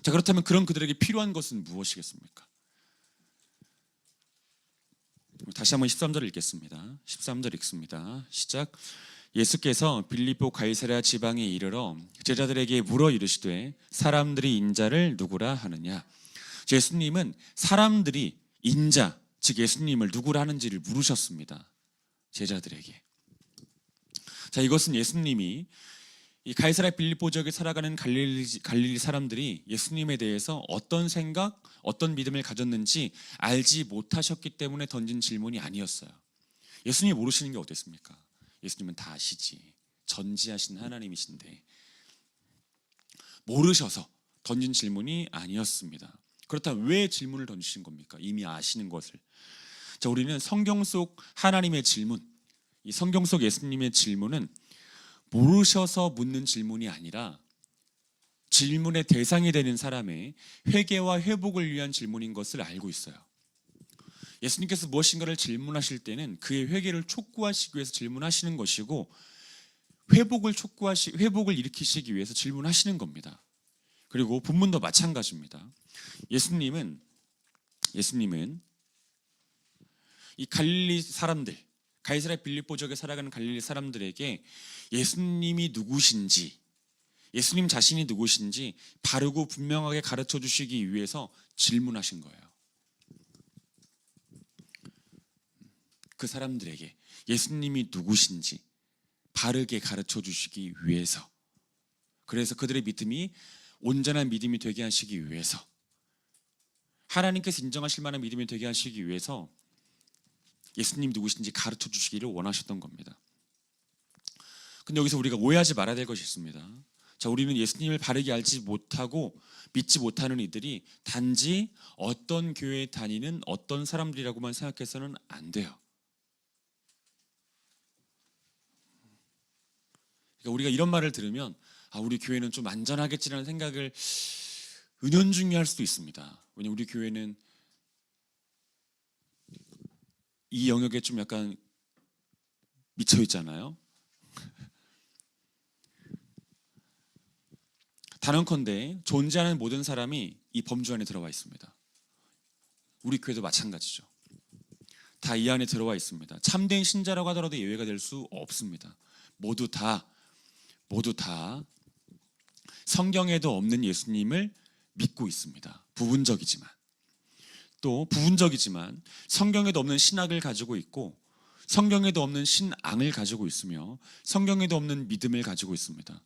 자, 그렇다면 그런 그들에게 필요한 것은 무엇이겠습니까? 다시 한번 13절 읽겠습니다. 13절 읽습니다. 시작. 예수께서 빌립보 가이사랴 지방에 이르러 제자들에게 물어 이르시되 사람들이 인자를 누구라 하느냐. 예수님은 사람들이 인자, 즉 예수님을 누구라 하는지를 물으셨습니다. 제자들에게. 자, 이것은 예수님이 이 가이사랴 빌립보 지역에 살아가는 갈릴리 사람들이 예수님에 대해서 어떤 생각, 어떤 믿음을 가졌는지 알지 못하셨기 때문에 던진 질문이 아니었어요. 예수님이 모르시는 게 어땠습니까? 예수님은 다 아시지. 전지하신 하나님이신데 모르셔서 던진 질문이 아니었습니다. 그렇다면 왜 질문을 던지신 겁니까? 이미 아시는 것을. 자, 우리는 성경 속 하나님의 질문, 이 성경 속 예수님의 질문은 모르셔서 묻는 질문이 아니라 질문의 대상이 되는 사람의 회개와 회복을 위한 질문인 것을 알고 있어요. 예수님께서 무엇인가를 질문하실 때는 그의 회개를 촉구하시기 위해서 질문하시는 것이고 회복을 일으키시기 위해서 질문하시는 겁니다. 그리고 본문도 마찬가지입니다. 예수님은 이 갈릴리 사람들, 가이사랴 빌립보 지역에 살아가는 갈릴리 사람들에게 예수님이 누구신지, 예수님 자신이 누구신지 바르고 분명하게 가르쳐 주시기 위해서 질문하신 거예요. 그 사람들에게 예수님이 누구신지 바르게 가르쳐 주시기 위해서, 그래서 그들의 믿음이 온전한 믿음이 되게 하시기 위해서, 하나님께서 인정하실 만한 믿음이 되게 하시기 위해서 예수님이 누구신지 가르쳐 주시기를 원하셨던 겁니다. 근데 여기서 우리가 오해하지 말아야 될 것이 있습니다. 자, 우리는 예수님을 바르게 알지 못하고 믿지 못하는 이들이 단지 어떤 교회에 다니는 어떤 사람들이라고만 생각해서는 안 돼요. 그러니까 우리가 이런 말을 들으면 우리 교회는 좀 안전하겠지라는 생각을 은연중에 할 수도 있습니다. 왜냐하면 우리 교회는 이 영역에 좀 약간 미쳐 있잖아요. 단언컨대 존재하는 모든 사람이 이 범주 안에 들어와 있습니다. 우리 교회도 마찬가지죠. 다 이 안에 들어와 있습니다. 참된 신자라고 하더라도 예외가 될 수 없습니다. 모두 다 성경에도 없는 예수님을 믿고 있습니다. 부분적이지만 성경에도 없는 신학을 가지고 있고 성경에도 없는 신앙을 가지고 있으며 성경에도 없는 믿음을 가지고 있습니다.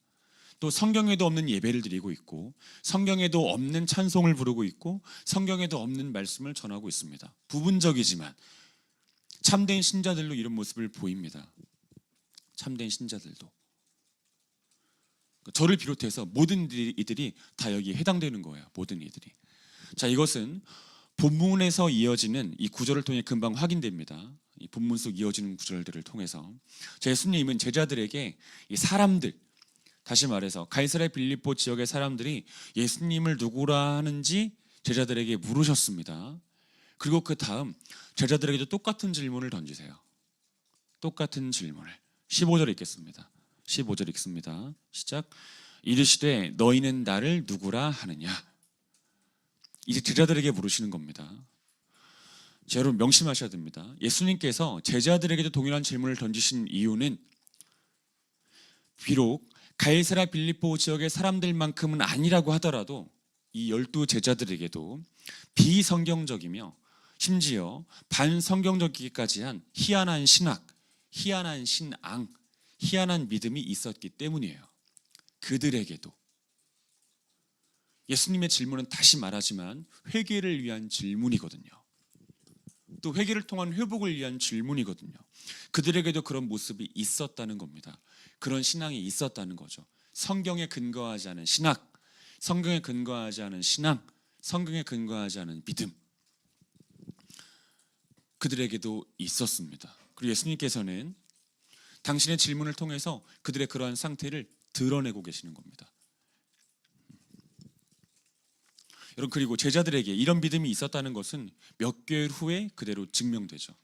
또 성경에도 없는 예배를 드리고 있고 성경에도 없는 찬송을 부르고 있고 성경에도 없는 말씀을 전하고 있습니다. 부분적이지만 참된 신자들로 이런 모습을 보입니다. 참된 신자들도. 저를 비롯해서 모든 이들이 다 여기에 해당되는 거예요. 모든 이들이. 자, 이것은 본문에서 이어지는 이 구절을 통해 금방 확인됩니다. 이 본문 속 이어지는 구절들을 통해서 예수님은 제자들에게 이 사람들, 다시 말해서 가이사랴 빌립보 지역의 사람들이 예수님을 누구라 하는지 제자들에게 물으셨습니다. 그리고 그 다음 제자들에게도 똑같은 질문을 던지세요. 똑같은 질문을. 15절 읽겠습니다. 15절 읽습니다. 시작. 이르시되 너희는 나를 누구라 하느냐. 이제 제자들에게 물으시는 겁니다. 자, 여러분 명심하셔야 됩니다. 예수님께서 제자들에게도 동일한 질문을 던지신 이유는 비록 가이사랴 빌립보 지역의 사람들만큼은 아니라고 하더라도 이 12 제자들에게도 비성경적이며 심지어 반성경적이기까지 한 희한한 신학, 희한한 신앙, 희한한 믿음이 있었기 때문이에요. 그들에게도. 예수님의 질문은 다시 말하지만 회개를 위한 질문이거든요. 또 회개를 통한 회복을 위한 질문이거든요. 그들에게도 그런 모습이 있었다는 겁니다. 그런 신앙이 있었다는 거죠. 성경에 근거하지 않은 신학, 성경에 근거하지 않은 신앙, 성경에 근거하지 않은 믿음, 그들에게도 있었습니다. 그리고 예수님께서는 당신의 질문을 통해서 그들의 그러한 상태를 드러내고 계시는 겁니다. 여러분, 그리고 제자들에게 이런 믿음이 있었다는 것은 몇 개월 후에 그대로 증명되죠.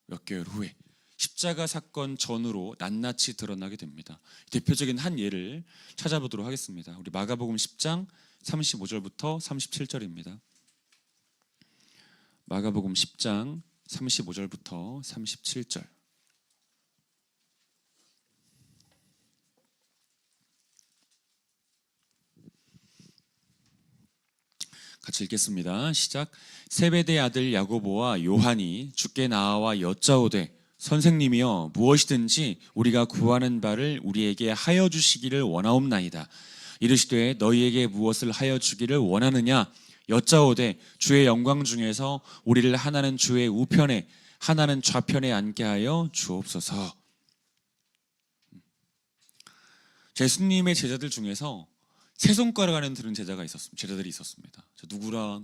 몇 개월 후에 십자가 사건 전후로 낱낱이 드러나게 됩니다. 대표적인 한 예를 찾아보도록 하겠습니다. 우리 마가복음 10장 35절부터 37절입니다. 마가복음 10장 35절부터 37절. 같이 읽겠습니다. 시작. 세베대 아들 야고보와 요한이 주께 나와 여짜오되 선생님이여 무엇이든지 우리가 구하는 바를 우리에게 하여 주시기를 원하옵나이다. 이르시되 너희에게 무엇을 하여 주기를 원하느냐 여짜오되 주의 영광 중에서 우리를 하나는 주의 우편에 하나는 좌편에 앉게 하여 주옵소서. 예수님의 제자들 중에서 세 손가락 안에 드는 제자들이 있었습니다.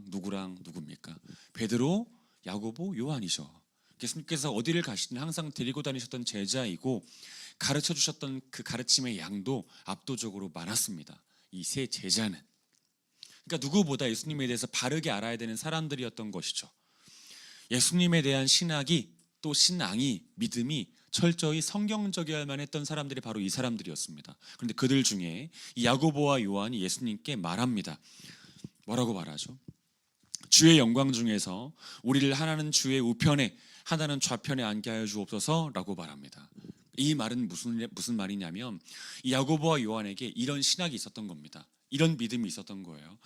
누구랑 누굽니까? 베드로, 야고보, 요한이죠. 예수님께서 어디를 가시든 항상 데리고 다니셨던 제자이고 가르쳐 주셨던 그 가르침의 양도 압도적으로 많았습니다. 이 세 제자는 그러니까 누구보다 예수님에 대해서 바르게 알아야 되는 사람들이었던 것이죠. 예수님에 대한 신학이 또 신앙이 믿음이 철저히 성경적이어야만 했던 사람들이 바로 이 사람들이었습니다. 그런데 그들 중에 이 야고보와 요한이 예수님께 말합니다. 뭐라고 말하죠? 주의 영광 중에서 우리를 하나는 주의 우편에 하나는 좌편에 앉게 하여 주옵소서라고 말합니다. 이 말은 무슨 말이냐면 이 야고보와 요한에게 이런 신학이 있었던 겁니다. 이런 믿음이 있었던 거예요.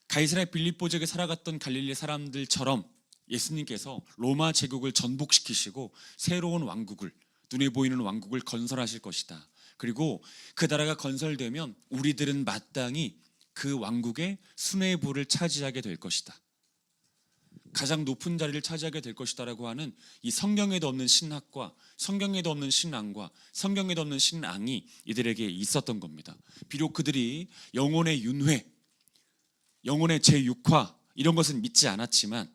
가이사랴 빌립보 지역에 살아갔던 갈릴리 사람들처럼 예수님께서 로마 제국을 전복시키시고 새로운 왕국을, 눈에 보이는 왕국을 건설하실 것이다. 그리고 그 나라가 건설되면 우리들은 마땅히 그 왕국의 수뇌부를 차지하게 될 것이다. 가장 높은 자리를 차지하게 될 것이다라고 하는 이 성경에도 없는 신학과 성경에도 없는 신앙과 성경에도 없는 신앙이 이들에게 있었던 겁니다. 비록 그들이 영혼의 윤회, 영혼의 제6화 이런 것은 믿지 않았지만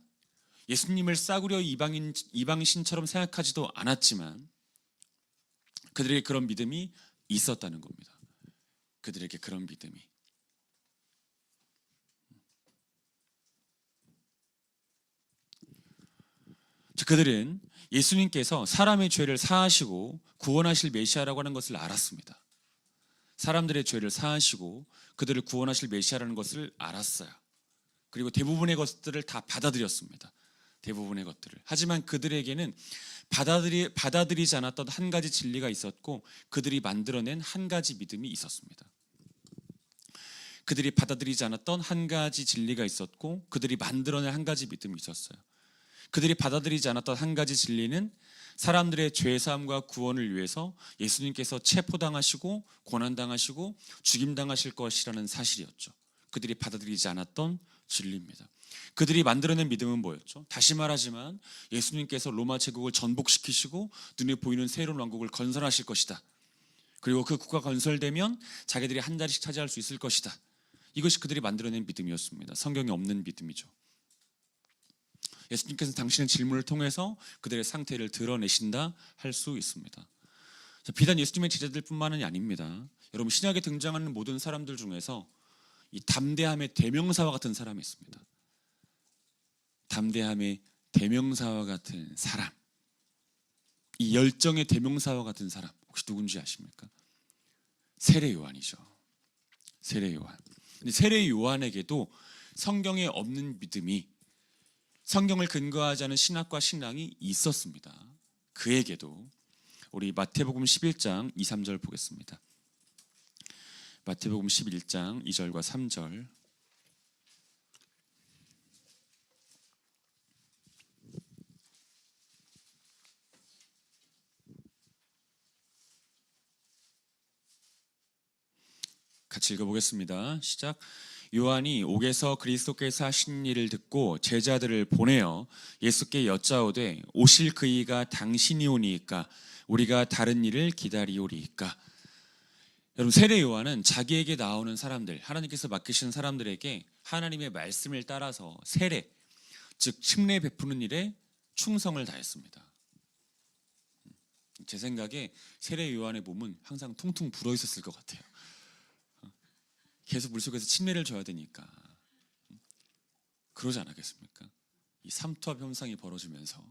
예수님을 싸구려 이방신처럼 생각하지도 않았지만 그들에게 그런 믿음이 있었다는 겁니다. 그들에게 그런 믿음이. 그들은 예수님께서 사람의 죄를 사하시고 구원하실 메시아라고 하는 것을 알았습니다. 사람들의 죄를 사하시고 그들을 구원하실 메시아라는 것을 알았어요. 그리고 대부분의 것들을 다 받아들였습니다. 대부분의 것들을. 하지만 그들에게는 받아들이지 않았던 한 가지 진리가 있었고 그들이 만들어낸 한 가지 믿음이 있었습니다. 그들이 받아들이지 않았던 한 가지 진리가 있었고 그들이 만들어낸 한 가지 믿음이 있었어요. 그들이 받아들이지 않았던 한 가지 진리는 사람들의 죄사함과 구원을 위해서 예수님께서 체포당하시고 고난당하시고 죽임당하실 것이라는 사실이었죠. 그들이 받아들이지 않았던 진리입니다. 그들이 만들어낸 믿음은 뭐였죠? 다시 말하지만 예수님께서 로마 제국을 전복시키시고 눈에 보이는 새로운 왕국을 건설하실 것이다. 그리고 그 국가 건설되면 자기들이 한 자리씩 차지할 수 있을 것이다. 이것이 그들이 만들어낸 믿음이었습니다. 성경에 없는 믿음이죠. 예수님께서 당신의 질문을 통해서 그들의 상태를 드러내신다 할 수 있습니다. 비단 예수님의 제자들뿐만이 아닙니다. 여러분 신약에 등장하는 모든 사람들 중에서 이 담대함의 대명사와 같은 사람이 있습니다. 담대함의 대명사와 같은 사람, 이 열정의 대명사와 같은 사람 혹시 누군지 아십니까? 세례 요한이죠. 세례 요한. 근데 세례 요한에게도 성경에 없는 믿음이 성경을 근거하지 않은 신학과 신앙이 있었습니다. 그에게도 우리 마태복음 11장 2, 3절 보겠습니다. 마태복음 11장 2절과 3절 같이 읽어보겠습니다. 시작. 요한이 옥에서 그리스도께서 하신 일을 듣고 제자들을 보내어 예수께 여짜오되 오실 그이가 당신이 오니이까 우리가 다른 일을 기다리오리이까. 여러분, 세례 요한은 자기에게 나오는 사람들, 하나님께서 맡기신 사람들에게 하나님의 말씀을 따라서 세례, 즉 침례 베푸는 일에 충성을 다했습니다. 제 생각에 세례 요한의 몸은 항상 퉁퉁 불어 있었을 것 같아요. 계속 물속에서 침례를 줘야 되니까. 그러지 않았겠습니까? 이 삼투압 현상이 벌어지면서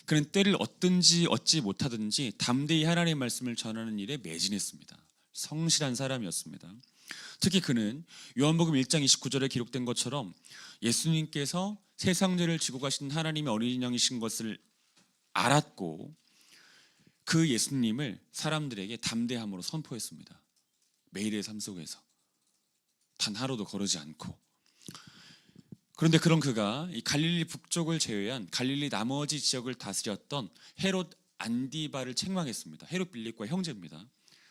그는 때를 얻든지 얻지 못하든지 담대히 하나님의 말씀을 전하는 일에 매진했습니다. 성실한 사람이었습니다. 특히 그는 요한복음 1장 29절에 기록된 것처럼 예수님께서 세상 죄를 지고 가신 하나님의 어린 양이신 것을 알았고 그 예수님을 사람들에게 담대함으로 선포했습니다. 매일의 삶 속에서 단 하루도 거르지 않고. 그런데 그런 그가 이 갈릴리 북쪽을 제외한 갈릴리 나머지 지역을 다스렸던 헤롯 안디바를 책망했습니다. 헤롯 빌립과 형제입니다.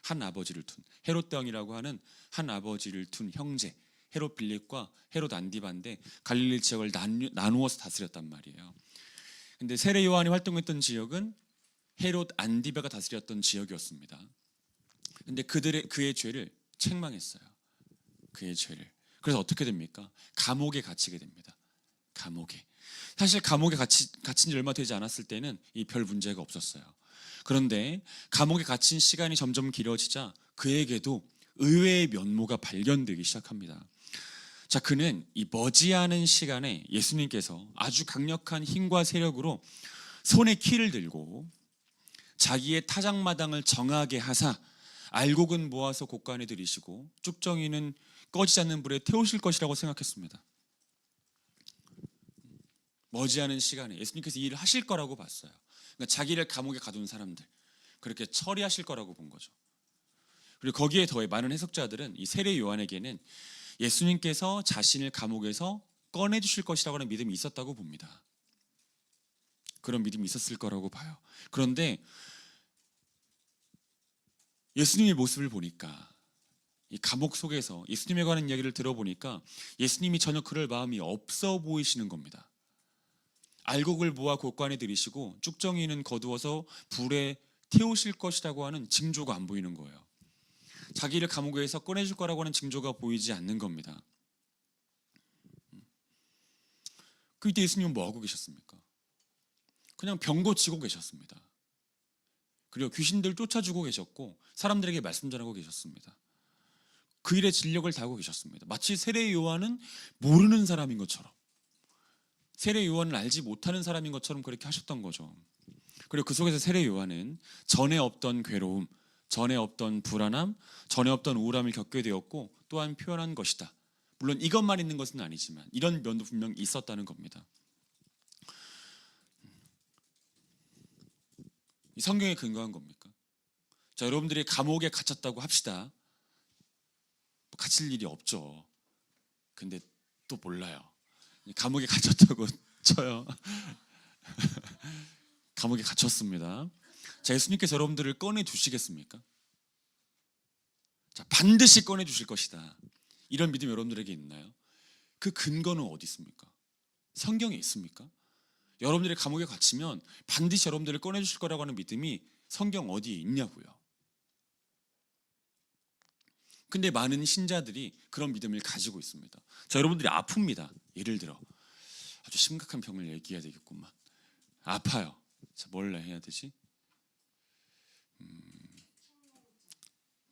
한 아버지를 둔 헤롯 왕이라고 하는 한 아버지를 둔 형제 헤롯 빌립과 헤롯 안디바인데 갈릴리 지역을 나누어서 다스렸단 말이에요. 근데 세례 요한이 활동했던 지역은 헤롯 안디바가 다스렸던 지역이었습니다. 근데 그의 죄를 책망했어요. 그의 죄를. 그래서 어떻게 됩니까? 감옥에 갇히게 됩니다. 감옥에. 사실 감옥에 갇힌 지 얼마 되지 않았을 때는 이 별 문제가 없었어요. 그런데 감옥에 갇힌 시간이 점점 길어지자 그에게도 의외의 면모가 발견되기 시작합니다. 자, 그는 이 머지않은 시간에 예수님께서 아주 강력한 힘과 세력으로 손에 키를 들고 자기의 타작마당을 정하게 하사 알곡은 모아서 곳간에 들이시고 쭉정이는 꺼지지 않는 불에 태우실 것이라고 생각했습니다. 머지않은 시간에 예수님께서 이 일을 하실 거라고 봤어요. 그러니까 자기를 감옥에 가둔 사람들 그렇게 처리하실 거라고 본 거죠. 그리고 거기에 더해 많은 해석자들은 이 세례 요한에게는 예수님께서 자신을 감옥에서 꺼내주실 것이라고 하는 믿음이 있었다고 봅니다. 그런 믿음이 있었을 거라고 봐요. 그런데 예수님의 모습을 보니까 이 감옥 속에서 예수님에 관한 이야기를 들어보니까 예수님이 전혀 그럴 마음이 없어 보이시는 겁니다. 알곡을 모아 곳간에 들이시고 쭉정이는 거두어서 불에 태우실 것이라고 하는 징조가 안 보이는 거예요. 자기를 감옥에서 꺼내줄 거라고 하는 징조가 보이지 않는 겁니다. 그때 예수님은 뭐 하고 계셨습니까? 그냥 병 고치고 계셨습니다. 그리고 귀신들 쫓아주고 계셨고 사람들에게 말씀 전하고 계셨습니다. 그 일에 진력을 다하고 계셨습니다. 마치 세례 요한은 모르는 사람인 것처럼, 세례 요한을 알지 못하는 사람인 것처럼 그렇게 하셨던 거죠. 그리고 그 속에서 세례 요한은 전에 없던 괴로움, 전에 없던 불안함, 전에 없던 우울함을 겪게 되었고 또한 표현한 것이다. 물론 이것만 있는 것은 아니지만 이런 면도 분명히 있었다는 겁니다. 이 성경에 근거한 겁니까? 자, 여러분들이 감옥에 갇혔다고 합시다. 갇힐 일이 없죠. 근데 또 몰라요. 감옥에 갇혔다고 쳐요. 감옥에 갇혔습니다. 자, 예수님께서 여러분들을 꺼내 주시겠습니까? 자, 반드시 꺼내 주실 것이다. 이런 믿음이 여러분들에게 있나요? 그 근거는 어디 있습니까? 성경에 있습니까? 여러분들이 감옥에 갇히면 반드시 여러분들을 꺼내 주실 거라고 하는 믿음이 성경 어디에 있냐고요. 근데 많은 신자들이 그런 믿음을 가지고 있습니다. 자, 여러분들이 아픕니다. 예를 들어 아주 심각한 병을 얘기해야 되겠구만. 아파요. 자, 뭘 해야 되지?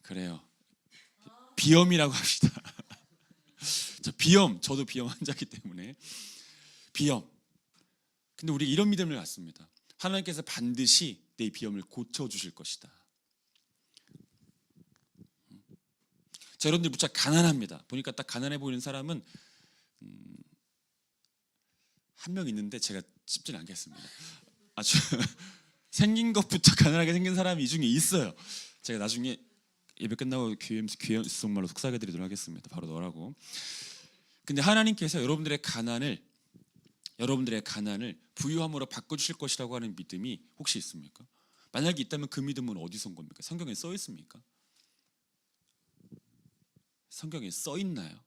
그래요. 비염이라고 합시다. 자, 비염. 저도 비염 환자이기 때문에 비염. 근데 우리가 이런 믿음을 갖습니다. 하나님께서 반드시 내 비염을 고쳐주실 것이다. 자, 여러분들 무척 가난합니다. 보니까 딱 가난해 보이는 사람은 한 명 있는데 제가 찝지는 않겠습니다. 아주 생긴 것부터 가난하게 생긴 사람이 이 중에 있어요. 제가 나중에 예배 끝나고 귀에 속말로 속삭여 드리도록 하겠습니다. 바로 너라고. 근데 하나님께서 여러분들의 가난을 부유함으로 바꿔주실 것이라고 하는 믿음이 혹시 있습니까? 만약에 있다면 그 믿음은 어디서 온 겁니까? 성경에 써 있습니까? 성경에 써 있나요?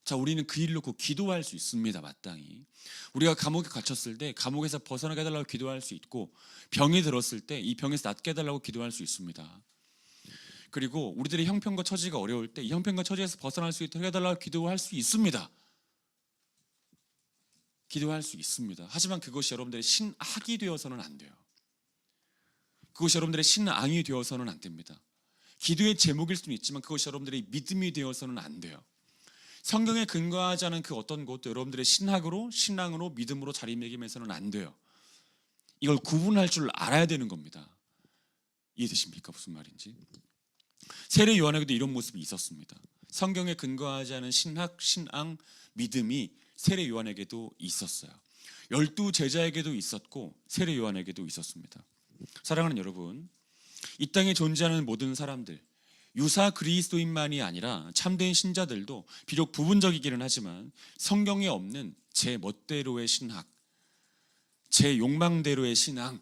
자, 우리는 그 일을 놓고 기도할 수 있습니다. 마땅히 우리가 감옥에 갇혔을 때 감옥에서 벗어나게 해달라고 기도할 수 있고, 병이 들었을 때 이 병에서 낫게 해달라고 기도할 수 있습니다. 그리고 우리들의 형편과 처지가 어려울 때 이 형편과 처지에서 벗어날 수 있도록 해달라고 기도할 수 있습니다. 기도할 수 있습니다. 하지만 그것이 여러분들의 신학이 되어서는 안 돼요. 그것이 여러분들의 신앙이 되어서는 안 됩니다. 기도의 제목일 수는 있지만 그것이 여러분들의 믿음이 되어서는 안 돼요. 성경에 근거하지 않은 그 어떤 것도 여러분들의 신학으로, 신앙으로, 믿음으로 자리매김해서는 안 돼요. 이걸 구분할 줄 알아야 되는 겁니다. 이해되십니까? 무슨 말인지. 세례 요한에게도 이런 모습이 있었습니다. 성경에 근거하지 않은 신학, 신앙, 믿음이 세례 요한에게도 있었어요. 12 제자에게도 있었고 세례 요한에게도 있었습니다. 사랑하는 여러분, 이 땅에 존재하는 모든 사람들, 유사 그리스도인만이 아니라 참된 신자들도 비록 부분적이기는 하지만 성경에 없는 제 멋대로의 신학, 제 욕망대로의 신앙,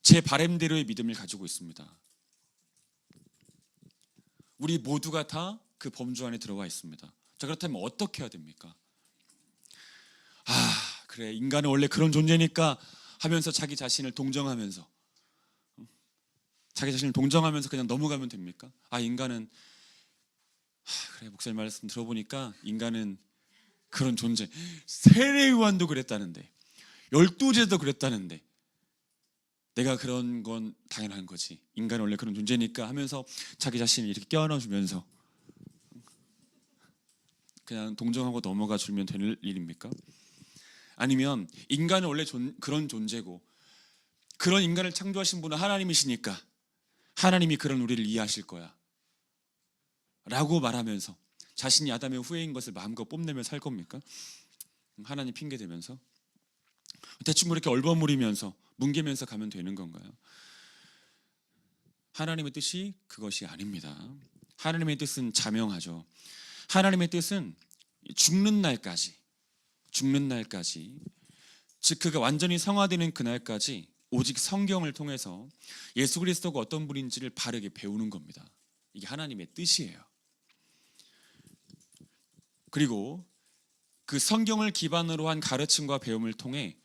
제 바램대로의 믿음을 가지고 있습니다. 우리 모두가 다 그 범주 안에 들어와 있습니다. 자, 그렇다면 어떻게 해야 됩니까? 그래, 인간은 원래 그런 존재니까 하면서 자기 자신을 동정하면서 그냥 넘어가면 됩니까? 인간은 그래, 목사님 말씀 들어보니까 인간은 그런 존재. 세례 요한도 그랬다는데, 12제도 그랬다는데 내가 그런 건 당연한 거지, 인간은 원래 그런 존재니까 하면서 자기 자신을 이렇게 껴안아주면서 그냥 동정하고 넘어가 주면 되는 일입니까? 아니면 인간은 원래 그런 존재고 그런 인간을 창조하신 분은 하나님이시니까 하나님이 그런 우리를 이해하실 거야 라고 말하면서 자신이 아담의 후예인 것을 마음껏 뽐내며 살 겁니까? 하나님 핑계대면서 대충 그렇게 얼버무리면서 뭉개면서 가면 되는 건가요? 하나님의 뜻이 그것이 아닙니다. 하나님의 뜻은 자명하죠. 하나님의 뜻은 죽는 날까지, 즉 그가 완전히 성화되는 그날까지 오직 성경을 통해서 예수 그리스도가 어떤 분인지를 바르게 배우는 겁니다. 이게 하나님의 뜻이에요. 그리고 그 성경을 기반으로 한 가르침과 배움을 통해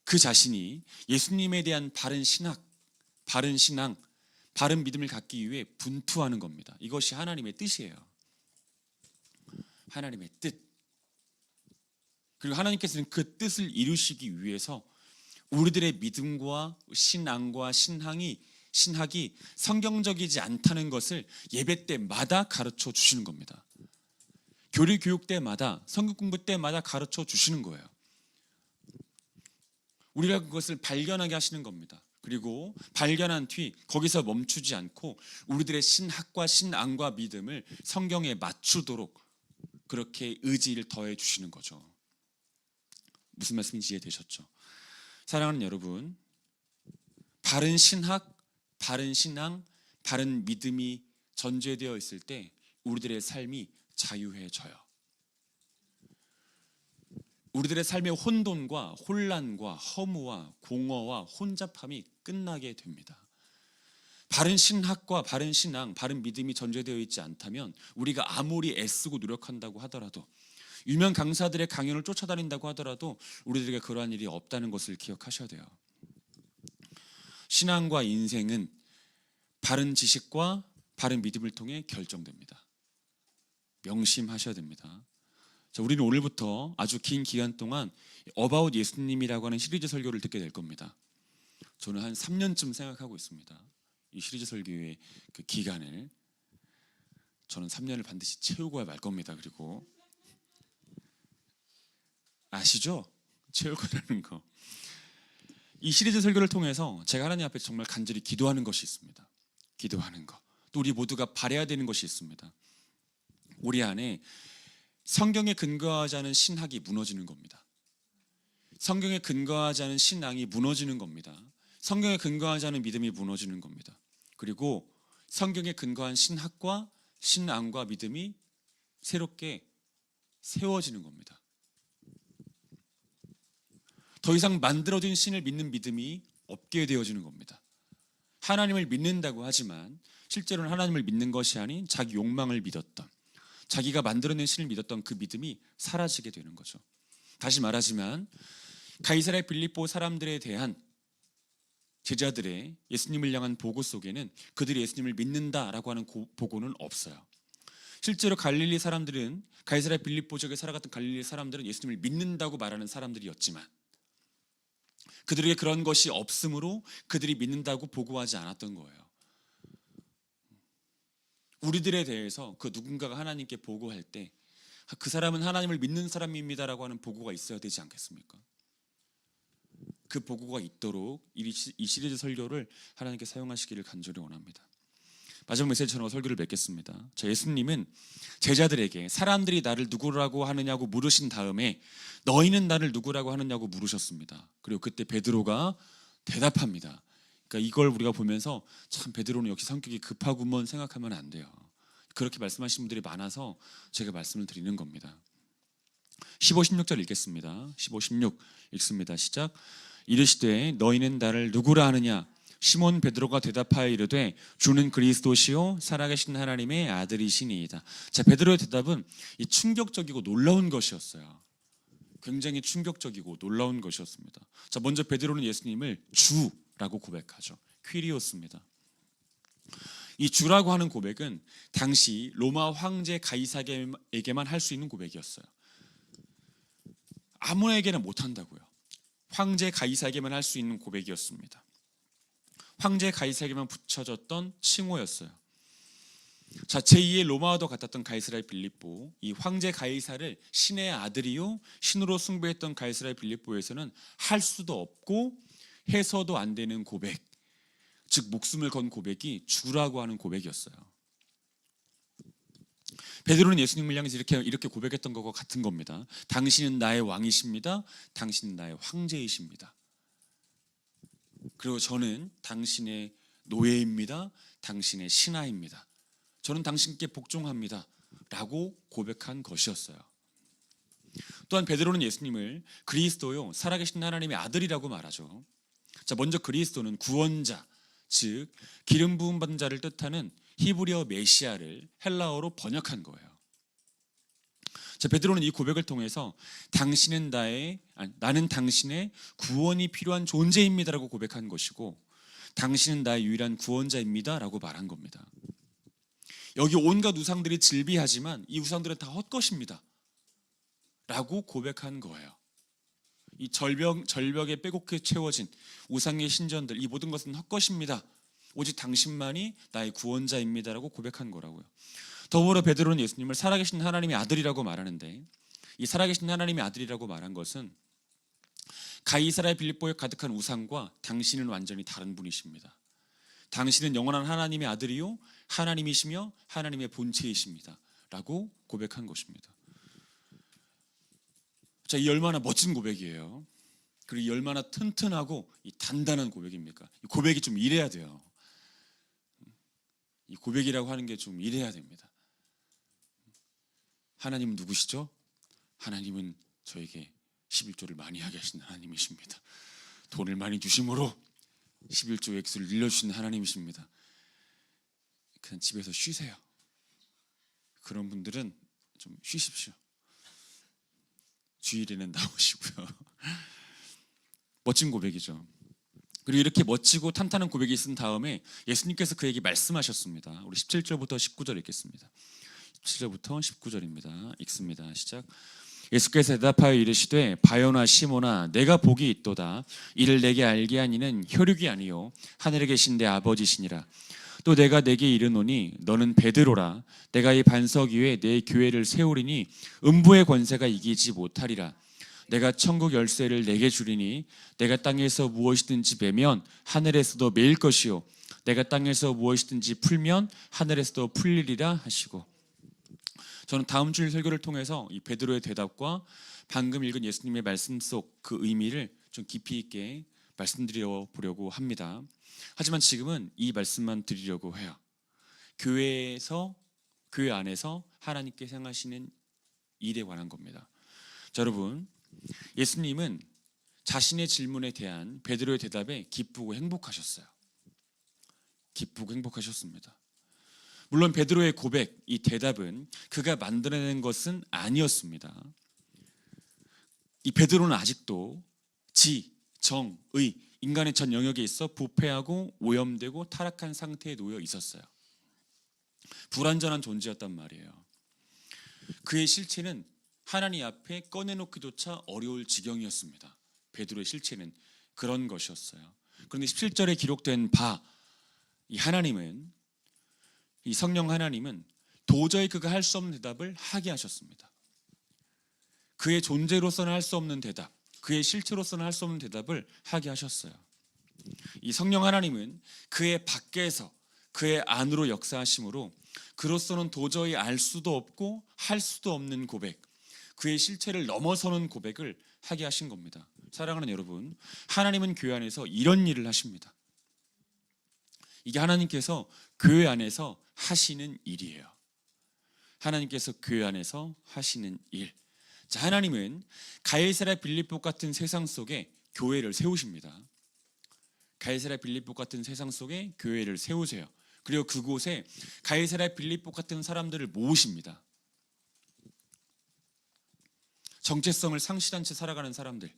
그 자신이 예수님에 대한 바른 신학, 바른 신앙, 바른 믿음을 갖기 위해 분투하는 겁니다. 이것이 하나님의 뜻이에요. 하나님의 뜻. 그리고 하나님께서는 그 뜻을 이루시기 위해서 우리들의 믿음과 신앙과 신학이 성경적이지 않다는 것을 예배 때마다 가르쳐 주시는 겁니다. 교리 교육 때마다, 성경 공부 때마다 가르쳐 주시는 거예요. 우리가 그것을 발견하게 하시는 겁니다. 그리고 발견한 뒤 거기서 멈추지 않고 우리들의 신학과 신앙과 믿음을 성경에 맞추도록 그렇게 의지를 더해 주시는 거죠. 무슨 말씀인지 이해되셨죠? 사랑하는 여러분, 바른 신학, 바른 신앙, 바른 믿음이 전제되어 있을 때 우리들의 삶이 자유해져요. 우리들의 삶의 혼돈과 혼란과 허무와 공허와 혼잡함이 끝나게 됩니다. 바른 신학과 바른 신앙, 바른 믿음이 전제되어 있지 않다면 우리가 아무리 애쓰고 노력한다고 하더라도, 유명 강사들의 강연을 쫓아다닌다고 하더라도 우리들에게 그러한 일이 없다는 것을 기억하셔야 돼요. 신앙과 인생은 바른 지식과 바른 믿음을 통해 결정됩니다. 명심하셔야 됩니다. 자, 우리는 오늘부터 아주 긴 기간 동안 어바웃 예수님이라고 하는 시리즈 설교를 듣게 될 겁니다. 저는 한 3년쯤 생각하고 있습니다. 이 시리즈 설교의 그 기간을 저는 3년을 반드시 채우고야 말 겁니다. 그리고 아시죠? 채울 거라는 거. 이 시리즈 설교를 통해서 제가 하나님 앞에 정말 간절히 기도하는 것이 있습니다. 기도하는 것. 또 우리 모두가 바라야 되는 것이 있습니다. 우리 안에 성경에 근거하지 않은 신학이 무너지는 겁니다. 성경에 근거하지 않은 신앙이 무너지는 겁니다. 성경에 근거하지 않은 믿음이 무너지는 겁니다. 그리고 성경에 근거한 신학과 신앙과 믿음이 새롭게 세워지는 겁니다. 더 이상 만들어진 신을 믿는 믿음이 없게 되어지는 겁니다. 하나님을 믿는다고 하지만 실제로는 하나님을 믿는 것이 아닌 자기 욕망을 믿었던, 자기가 만들어낸 신을 믿었던 그 믿음이 사라지게 되는 거죠. 다시 말하지만 가이사랴 빌립보 사람들에 대한 제자들의 예수님을 향한 보고 속에는 그들이 예수님을 믿는다라고 하는 보고는 없어요. 실제로 갈릴리 사람들은, 가이사랴 빌립보 지역에 살아갔던 갈릴리 사람들은 예수님을 믿는다고 말하는 사람들이었지만 그들에게 그런 것이 없으므로 그들이 믿는다고 보고하지 않았던 거예요. 우리들에 대해서 그 누군가가 하나님께 보고할 때 그 사람은 하나님을 믿는 사람입니다라고 하는 보고가 있어야 되지 않겠습니까? 그 보고가 있도록 이 시리즈 설교를 하나님께 사용하시기를 간절히 원합니다. 마지막 메시지처럼 설교를 맺겠습니다. 예수님은 제자들에게 사람들이 나를 누구라고 하느냐고 물으신 다음에 너희는 나를 누구라고 하느냐고 물으셨습니다. 그리고 그때 베드로가 대답합니다. 그러니까 이걸 우리가 보면서 참 베드로는 역시 성격이 급하구먼 생각하면 안 돼요. 그렇게 말씀하신 분들이 많아서 제가 말씀을 드리는 겁니다. 15, 16절 읽겠습니다. 15, 16 읽습니다. 시작. 이르시되 너희는 나를 누구라 하느냐? 시몬 베드로가 대답하여 이르되 주는 그리스도시요 살아계신 하나님의 아들이시니이다. 자, 베드로의 대답은 이 충격적이고 놀라운 것이었어요. 굉장히 충격적이고 놀라운 것이었습니다. 자, 먼저 베드로는 예수님을 주라고 고백하죠. 퀴리오스입니다. 이 주라고 하는 고백은 당시 로마 황제 가이사에게만 할 수 있는 고백이었어요. 아무에게나 못한다고요. 황제 가이사에게만 할 수 있는 고백이었습니다. 황제 가이사에게만 붙여졌던 칭호였어요. 자, 제2의 로마와도 같았던 가이사랴 빌립보, 이 황제 가이사를 신의 아들이요 신으로 숭배했던 가이사랴 빌립보에서는 할 수도 없고 해서도 안 되는 고백, 즉 목숨을 건 고백이 주라고 하는 고백이었어요. 베드로는 예수님을 향해서 이렇게 고백했던 것과 같은 겁니다. 당신은 나의 왕이십니다. 당신은 나의 황제이십니다. 그리고 저는 당신의 노예입니다. 당신의 신하입니다. 저는 당신께 복종합니다. 라고 고백한 것이었어요. 또한 베드로는 예수님을 그리스도요 살아계신 하나님의 아들이라고 말하죠. 자, 먼저 그리스도는 구원자, 즉 기름 부음 받은 자를 뜻하는 히브리어 메시아를 헬라어로 번역한 거예요. 자, 베드로는 이 고백을 통해서 나는 당신의 구원이 필요한 존재입니다라고 고백한 것이고 당신은 나의 유일한 구원자입니다라고 말한 겁니다. 여기 온갖 우상들이 즐비하지만 이 우상들은 다 헛것입니다 라고 고백한 거예요. 이 절벽에 빼곡히 채워진 우상의 신전들, 이 모든 것은 헛것입니다. 오직 당신만이 나의 구원자입니다라고 고백한 거라고요. 더불어 베드로는 예수님을 살아계신 하나님의 아들이라고 말하는데 이 살아계신 하나님의 아들이라고 말한 것은 가이사랴 빌립보에 가득한 우상과 당신은 완전히 다른 분이십니다. 당신은 영원한 하나님의 아들이요 하나님이시며 하나님의 본체이십니다 라고 고백한 것입니다. 자, 이 얼마나 멋진 고백이에요. 그리고 이 얼마나 튼튼하고 이 단단한 고백입니까? 이 고백이 좀 이래야 돼요. 이 고백이라고 하는 게 좀 이래야 됩니다. 하나님은 누구시죠? 하나님은 저에게 11조를 많이 하게 하신 하나님이십니다. 돈을 많이 주심으로 11조 액수를 늘려주시는 하나님이십니다. 그냥 집에서 쉬세요. 그런 분들은 좀 쉬십시오. 주일에는 나오시고요. 멋진 고백이죠. 그리고 이렇게 멋지고 탄탄한 고백이 있은 다음에 예수님께서 그에게 말씀하셨습니다. 우리 17절부터 19절 읽겠습니다. 17절부터 19절입니다. 읽습니다. 시작. 예수께서 대답하여 이르시되 바요나 시모나 내가 복이 있도다. 이를 내게 알게 하니는 혈육이 아니요 하늘에 계신 내 아버지시니라. 또 내가 내게 이르노니 너는 베드로라. 내가 이 반석 위에 내 교회를 세우리니 음부의 권세가 이기지 못하리라. 내가 천국 열쇠를 내게 주리니 내가 땅에서 무엇이든지 베면 하늘에서도 매일 것이요 내가 땅에서 무엇이든지 풀면 하늘에서도 풀리리라 하시고. 저는 다음 주일 설교를 통해서 이 베드로의 대답과 방금 읽은 예수님의 말씀 속 그 의미를 좀 깊이 있게 말씀드려 보려고 합니다. 하지만 지금은 이 말씀만 드리려고 해요. 교회 안에서 하나님께 행하시는 일에 관한 겁니다. 자, 여러분, 예수님은 자신의 질문에 대한 베드로의 대답에 기쁘고 행복하셨어요. 기쁘고 행복하셨습니다. 물론 베드로의 고백, 이 대답은 그가 만들어낸 것은 아니었습니다. 이 베드로는 아직도 지, 정, 의, 인간의 전 영역에 있어 부패하고 오염되고 타락한 상태에 놓여 있었어요. 불완전한 존재였단 말이에요. 그의 실체는 하나님 앞에 꺼내놓기조차 어려울 지경이었습니다. 베드로의 실체는 그런 것이었어요. 그런데 17절에 기록된 이 하나님은, 이 성령 하나님은 도저히 그가 할 수 없는 대답을 하게 하셨습니다. 그의 존재로서는 할 수 없는 대답, 그의 실체로서는 할 수 없는 대답을 하게 하셨어요. 이 성령 하나님은 그의 밖에서 그의 안으로 역사하심으로 그로서는 도저히 알 수도 없고 할 수도 없는 고백, 그의 실체를 넘어서는 고백을 하게 하신 겁니다. 사랑하는 여러분, 하나님은 교회 안에서 이런 일을 하십니다. 이게 하나님께서 교회 안에서 하시는 일이에요. 하나님께서 교회 안에서 하시는 일. 자, 하나님은 가이사랴 빌립보 같은 세상 속에 교회를 세우십니다. 가이사랴 빌립보 같은 세상 속에 교회를 세우세요. 그리고 그곳에 가이사랴 빌립보 같은 사람들을 모으십니다. 정체성을 상실한 채 살아가는 사람들,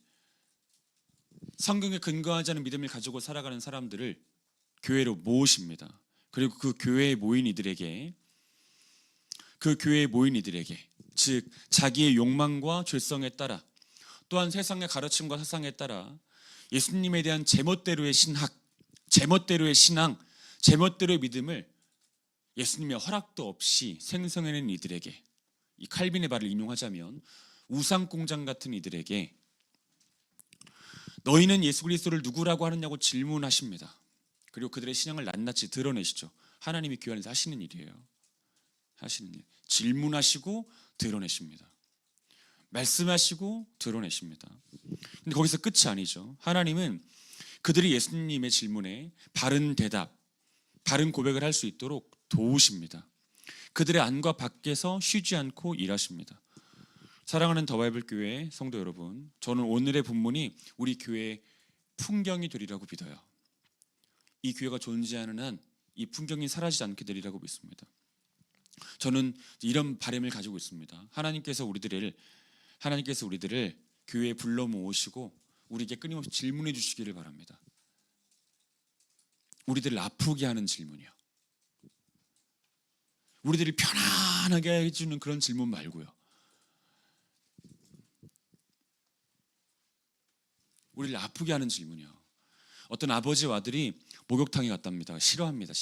성경에 근거하지 않은 믿음을 가지고 살아가는 사람들을 교회로 모으십니다. 그리고 그 교회에 모인 이들에게 즉 자기의 욕망과 죄성에 따라, 또한 세상의 가르침과 사상에 따라 예수님에 대한 제멋대로의 신학, 제멋대로의 신앙, 제멋대로의 믿음을 예수님의 허락도 없이 생성해낸 이들에게, 이 칼빈의 말을 인용하자면 우상공장 같은 이들에게 너희는 예수 그리스도를 누구라고 하느냐고 질문하십니다. 그리고 그들의 신앙을 낱낱이 드러내시죠. 하나님이 교회 안에서 하시는 일이에요. 하시는 일. 질문하시고 드러내십니다. 말씀하시고 드러내십니다. 근데 거기서 끝이 아니죠. 하나님은 그들이 예수님의 질문에 바른 대답, 바른 고백을 할 수 있도록 도우십니다. 그들의 안과 밖에서 쉬지 않고 일하십니다. 사랑하는 더 바이블 교회 성도 여러분, 저는 오늘의 본문이 우리 교회의 풍경이 되리라고 믿어요. 이 교회가 존재하는 한 이 풍경이 사라지지 않게 되리라고 믿습니다. 저는 이런 바람을 가지고 있습니다. 하나님께서 우리들을 교회에 불러 모으시고 우리에게 끊임없이 질문해 주시기를 바랍니다. 우리들을 아프게 하는 질문이요. 우리들을 편안하게 해주는 그런 질문 말고요. 우리를 아프게 하는 질문이요. 어떤 아버지와 아들이 목욕탕에 갔답니다. 싫어합니다.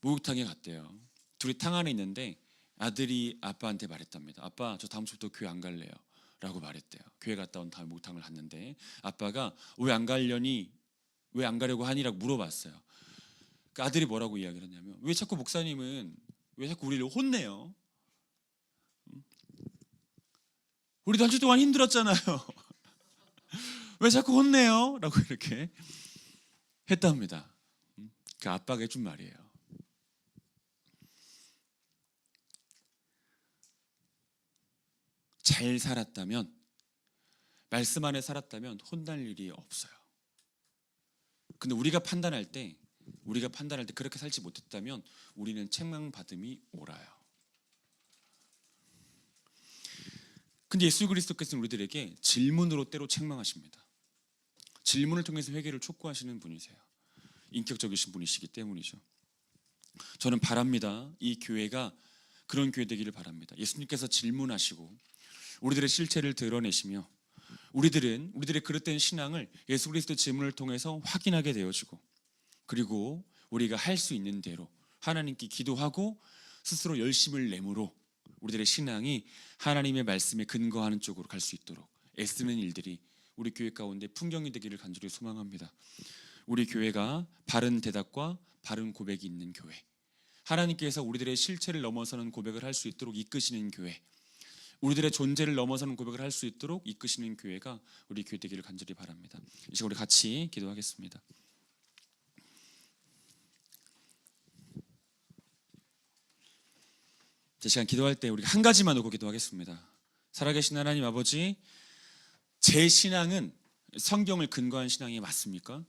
목욕탕에 갔대요. 둘이 탕 안에 있는데 아들이 아빠한테 말했답니다. 아빠, 저 다음 주부터 교회 안 갈래요 라고 말했대요. 교회 갔다 온 다음에 목욕탕을 갔는데 아빠가 왜 안 가려고 하니라고 물어봤어요. 그 아들이 뭐라고 이야기를 했냐면, 왜 자꾸 목사님은 왜 자꾸 우리를 혼내요? 우리도 한 주 동안 힘들었잖아요. 왜 자꾸 혼내요? 라고 이렇게 했답니다. 그 아빠가 해준 말이에요. 잘 살았다면, 말씀 안에 살았다면 혼날 일이 없어요. 근데 우리가 판단할 때 그렇게 살지 못했다면 우리는 책망받음이 옳아요. 근데 예수 그리스도께서는 우리들에게 질문으로 때로 책망하십니다. 질문을 통해서 회개를 촉구하시는 분이세요. 인격적이신 분이시기 때문이죠. 저는 바랍니다. 이 교회가 그런 교회 되기를 바랍니다. 예수님께서 질문하시고 우리들의 실체를 드러내시며 우리들의 그릇된 신앙을 예수 그리스도 질문을 통해서 확인하게 되어지고, 그리고 우리가 할 수 있는 대로 하나님께 기도하고 스스로 열심을 내므로 우리들의 신앙이 하나님의 말씀에 근거하는 쪽으로 갈 수 있도록 애쓰는 일들이 우리 교회 가운데 풍경이 되기를 간절히 소망합니다. 우리 교회가 바른 대답과 바른 고백이 있는 교회, 하나님께서 우리들의 실체를 넘어서는 고백을 할 수 있도록 이끄시는 교회, 우리들의 존재를 넘어서는 고백을 할 수 있도록 이끄시는 교회가 우리 교회 되기를 간절히 바랍니다. 이 시간 우리 같이 기도하겠습니다. 이 시간 기도할 때 우리 한 가지만 놓고 기도하겠습니다. 살아계신 하나님 아버지, 제 신앙은 성경을 근거한 신앙이 맞습니까?